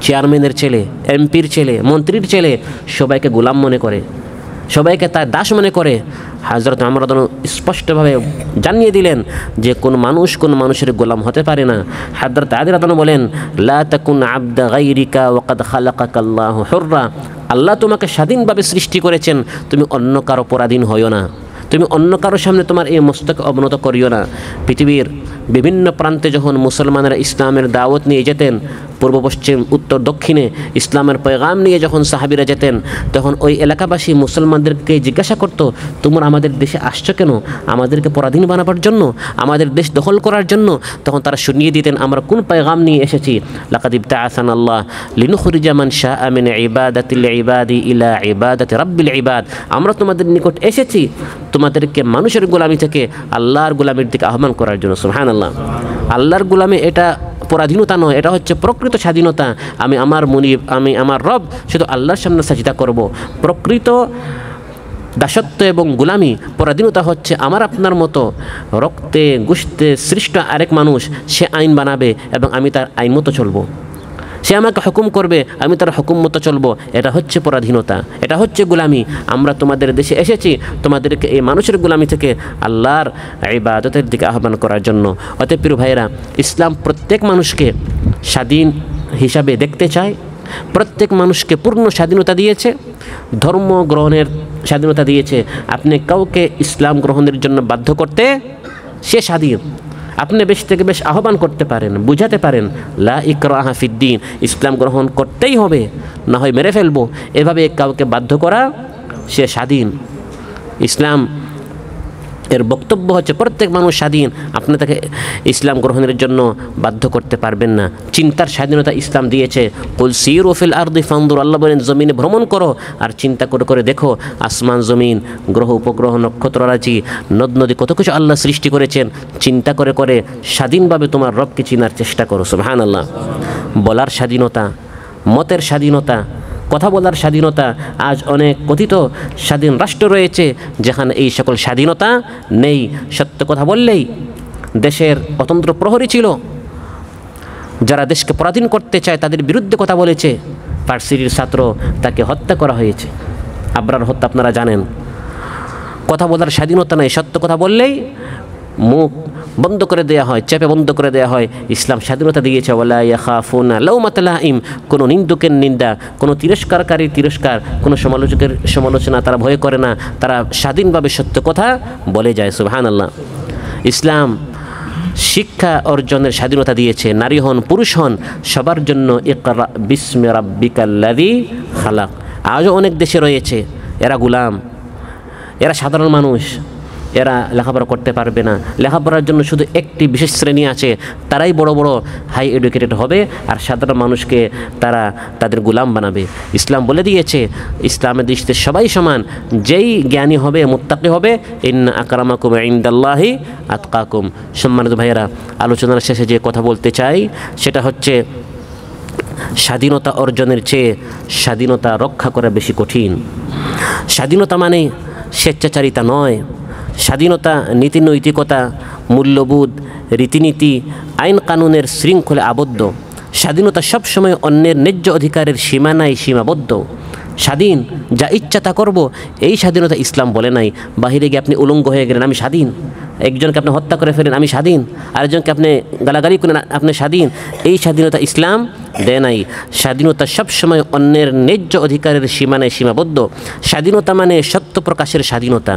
চেয়ারম্যানের ছেলে, এমপির ছেলে, মন্ত্রীর ছেলে সবাইকে গোলাম মনে করে, সবাইকে তার দাস মনে করে। হযরত ওমর রাদিয়াল্লাহু আনহু স্পষ্টভাবে জানিয়ে দিলেন যে কোন মানুষের গোলাম হতে পারে না। হযরত আলী রাদিয়াল্লাহু আনহু বলেন, লা তাকুন আবদা গায়রিকা ওয়া কাদ খালাকাকাল্লাহু হুররা। আল্লাহ তোমাকে স্বাধীনভাবে সৃষ্টি করেছেন, তুমি অন্য কারো পরাধীন হইও না, তুমি অন্য কারো সামনে তোমার এই মস্তক অবনত করিও না। পৃথিবীর বিভিন্ন প্রান্তে যখন মুসলমানেরা ইসলামের দাওয়াত নিয়ে যেতেন, পূর্ব পশ্চিম উত্তর দক্ষিণে ইসলামের পয়গাম নিয়ে যখন সাহাবীরা যেতেন, তখন ওই এলাকাবাসী মুসলমানদেরকে জিজ্ঞাসা করত, তোমরা আমাদের দেশে আসছো কেন? আমাদেরকে পরাধীন বানাবার জন্য, আমাদের দেশ দখল করার জন্য? তখন তারা শুনিয়ে দিতেন আমরা কোন পয়গাম নিয়ে এসেছি। লাকাদ ইবতাআসানাল্লাহ লিনুখরিজা মান শাআ মিন ইবাদাতিল ইবাদি ইলা ইবাদাতি রাব্বিল ইবাদ। আমরা তোমাদের নিকট এসেছি তোমাদেরকে মানুষের গোলামি থেকে আল্লাহর গোলামির দিকে আহ্বান করার জন্য। সুবহানাল্লাহ। আল্লাহর গোলামি এটা পরাধীনতা নয়, এটা হচ্ছে প্রকৃত স্বাধীনতা। আমি আমার মুনিব, আমি আমার রব শুধু আল্লাহর সামনে সাজদা করব। প্রকৃত দাসত্ব এবং গোলামি, পরাধীনতা হচ্ছে আমার আপনার মতো রক্তে গোশতে সৃষ্ট আরেক মানুষ, সে আইন বানাবে এবং আমি তার আইন মতো চলবো, সে আমাকে হুকুম করবে, আমি তার হুকুম মতো চলবো। এটা হচ্ছে পরাধীনতা, এটা হচ্ছে গোলামি। আমরা তোমাদের দেশে এসেছি তোমাদেরকে এই মানুষের গোলামি থেকে আল্লাহর ইবাদতের দিকে আহ্বান করার জন্য। অতএব প্রিয় ভাইয়েরা, ইসলাম প্রত্যেক মানুষকে স্বাধীন হিসাবে দেখতে চায়, প্রত্যেক মানুষকে পূর্ণ স্বাধীনতা দিয়েছে, ধর্ম গ্রহণের স্বাধীনতা দিয়েছে। আপনি কাউকে ইসলাম গ্রহণের জন্য বাধ্য করতে সে স্বাধীন। আপনি বেশ থেকে বেশ আহ্বান করতে পারেন, বুঝাতে পারেন, লা ইকরাহা ফিদ্দিন, ইসলাম গ্রহণ করতেই হবে, না হয় মেরে ফেলবো, এভাবে কাউকে বাধ্য করা সে স্বাধীন। ইসলাম এর বক্তব্য হচ্ছে প্রত্যেক মানুষ স্বাধীন, আপনি তাকে ইসলাম গ্রহণের জন্য বাধ্য করতে পারবেন না। চিন্তার স্বাধীনতা ইসলাম দিয়েছে। কুল সিরু ফিল আরদি ফানজুর, আল্লাহ বলেন জমিনে ভ্রমণ করো আর চিন্তা করে করে দেখো আসমান জমিন, গ্রহ উপগ্রহ, নক্ষত্ররাজি, নদ নদী, কত কিছু আল্লাহ সৃষ্টি করেছেন। চিন্তা করে করে স্বাধীনভাবে তোমার রবকে চিনার চেষ্টা করো। সুবহানাল্লাহ। বলার স্বাধীনতা, মতের স্বাধীনতা, কথা বলার স্বাধীনতা। আজ অনেক কথিত স্বাধীন রাষ্ট্র রয়েছে যেখানে এই সকল স্বাধীনতা নেই। সত্য কথা বললেই দেশের অতন্ত্র প্রহরী ছিল, যারা দেশকে পরাধীন করতে চায় তাদের বিরুদ্ধে কথা বলেছে। পার্সির ছাত্র, তাকে হত্যা করা হয়েছে, আবরার হত্যা আপনারা জানেন। কথা বলার স্বাধীনতা নেই, সত্য কথা বললেই মুখ বন্ধ করে দেওয়া হয়, চেপে বন্ধ করে দেওয়া হয়। ইসলাম স্বাধীনতা দিয়েছে, ওয়ালা ইয়াখাফুনা লাউমাতা লাইম, কোনো নিন্দুকের নিন্দা, কোনো তিরস্কারকারীর তিরস্কার, কোনো সমালোচকের সমালোচনা তারা ভয় করে না, তারা স্বাধীনভাবে সত্য কথা বলে যায়। সুবহানাল্লাহ। ইসলাম শিক্ষা অর্জনের স্বাধীনতা দিয়েছে, নারী হন পুরুষ হন সবার জন্য। ইকরা বিসমি রাব্বিকাল্লাযী খালাক। আজও অনেক দেশে রয়েছে এরা গোলাম, এরা সাধারণ মানুষ, এরা লেখাপড়া করতে পারবে না। লেখাপড়ার জন্য শুধু একটি বিশেষ শ্রেণী আছে, তারাই বড় বড় হাই এডুকেটেড হবে আর সাধারণ মানুষকে তারা তাদের গোলাম বানাবে। ইসলাম বলে দিয়েছে ইসলামের দৃষ্টিতে সবাই সমান, যেই জ্ঞানী হবে, মুত্তাকি হবে, ইন্না আকরামাকুম ইনদাল্লাহি আতকাকুম। সম্মানিত ভাইয়েরা, আলোচনার শেষে যে কথা বলতে চাই সেটা হচ্ছে স্বাধীনতা অর্জনের চেয়ে স্বাধীনতা রক্ষা করা বেশি কঠিন। স্বাধীনতা মানে স্বেচ্ছাচারিতা নয়। স্বাধীনতা নীতি নৈতিকতা, মূল্যবোধ, রীতিনীতি, আইন কানুনের শৃঙ্খলে আবদ্ধ। স্বাধীনতা সবসময় অন্যের ন্যায্য অধিকারের সীমানায় সীমাবদ্ধ। স্বাধীন, যা ইচ্ছা তা করব, এই স্বাধীনতা ইসলাম বলে নাই। বাহিরে গিয়ে আপনি উলঙ্গ হয়ে গেলেন, আমি স্বাধীন। একজনকে আপনি হত্যা করে ফেলেন, আমি স্বাধীন। আরেকজনকে আপনি গালাগালি করেন, আপনি স্বাধীন। এই স্বাধীনতা ইসলাম দেয় নাই। স্বাধীনতা সবসময় অন্যের ন্যায্য অধিকারের সীমানায় সীমাবদ্ধ। স্বাধীনতা মানে সত্য প্রকাশের স্বাধীনতা,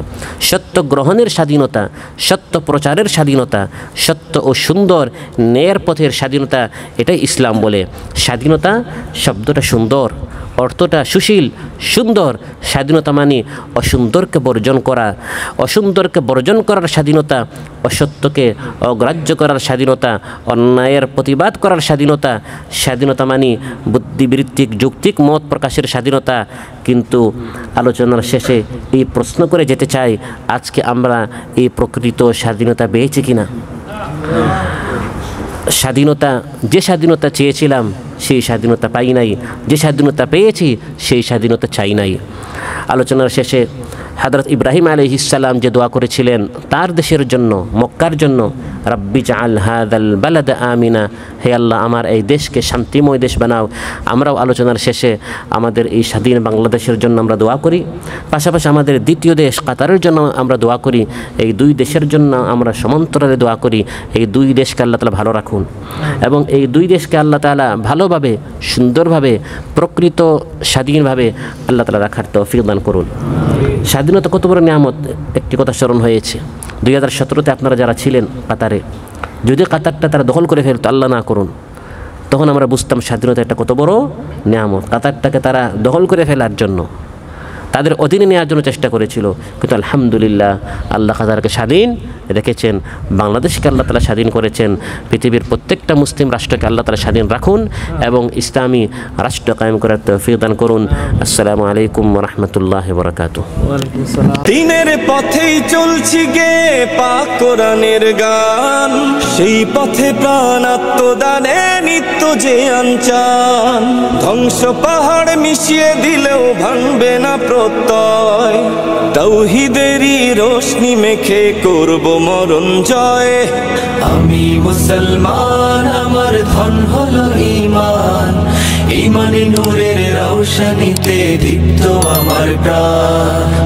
সত্য গ্রহণের স্বাধীনতা, সত্য প্রচারের স্বাধীনতা, সত্য ও সুন্দর ন্যায়ের পথের স্বাধীনতা। এটাই ইসলাম বলে। স্বাধীনতা শব্দটা সুন্দর, অর্থটা সুশীল, সুন্দর। স্বাধীনতা মানে অসুন্দরকে বর্জন করা, অসুন্দরকে বর্জন করার স্বাধীনতা, অসত্যকে অগ্রাহ্য করার স্বাধীনতা, অন্যায়ের প্রতিবাদ করার স্বাধীনতা। স্বাধীনতা মানে বুদ্ধিবৃত্তিক যৌক্তিক মত প্রকাশের স্বাধীনতা। কিন্তু আলোচনার শেষে এই প্রশ্ন করে যেতে চাই, আজকে আমরা এই প্রকৃত স্বাধীনতা পেয়েছি কিনা? স্বাধীনতা, যে স্বাধীনতা চেয়েছিলাম সেই স্বাধীনতা পাই নাই, যে স্বাধীনতা পেয়েছি সেই স্বাধীনতা চাই নাই। আলোচনার শেষে হযরত ইব্রাহিম আলাইহিস সালাম যে দোয়া করেছিলেন তার দেশের জন্য, মক্কার জন্য, রাব্বি জাআল হাযাল বালাদা আমিনা, হে আল্লাহ আমার এই দেশকে শান্তিময় দেশ বানাও। আমরাও আলোচনার শেষে আমাদের এই স্বাধীন বাংলাদেশের জন্য আমরা দোয়া করি, পাশাপাশি আমাদের দ্বিতীয় দেশ কাতারের জন্য আমরা দোয়া করি। এই দুই দেশের জন্য আমরা সমান্তরালে দোয়া করি, এই দুই দেশকে আল্লাহ তাআলা ভালো রাখুন এবং এই দুই দেশকে আল্লাহ তাআলা ভালোভাবে, সুন্দরভাবে, প্রকৃত স্বাধীনভাবে আল্লাহ তাআলা রাখার তৌফিক দান করুন। স্বাধীনতা কত বড় নিয়ামত, একটি কথা স্মরণ হয়েছে। 2017-তে আপনারা যারা ছিলেন কাতারে, যদি কাতারটা তারা দখল করে ফেলতো, আল্লাহ না করুন, তখন আমরা বুঝতাম স্বাধীনতা একটা কত বড় নিয়ামত। কাতারটাকে তারা দখল করে ফেলার জন্য, তাদের অধীনে নেওয়ার জন্য চেষ্টা করেছিল, কিন্তু আলহামদুলিল্লাহ আল্লাহ কাতারকে স্বাধীন রেখেছেন। বাংলাদেশকে আল্লাহ তাআলা স্বাধীন করেছেন। পৃথিবীর প্রত্যেকটা মুসলিম রাষ্ট্রকে আল্লাহ তাআলা স্বাধীন রাখুন এবং ইসলামী রাষ্ট্র কায়েম করার তৌফিক দান করুন। আসসালামু আলাইকুম ওয়া রাহমাতুল্লাহি ওয়া বারাকাতুহু। দিনের পথেই চলছি গে পাক কোরআনের গান, সেই পথে প্রাণ আত্মদানে নিত্য যে আনচান। ধ্বংস পাহাড় মিশিয়ে দিলেও ভাঙবে না প্রত্যয়, তাওহীদেরই রোশনি মেখে করব মরণ জয়। আমি মুসলমান, আমার ধন হলো ঈমান, ঈমানে নূরের রৌশনীতে দীপ্ত আমার প্রাণ।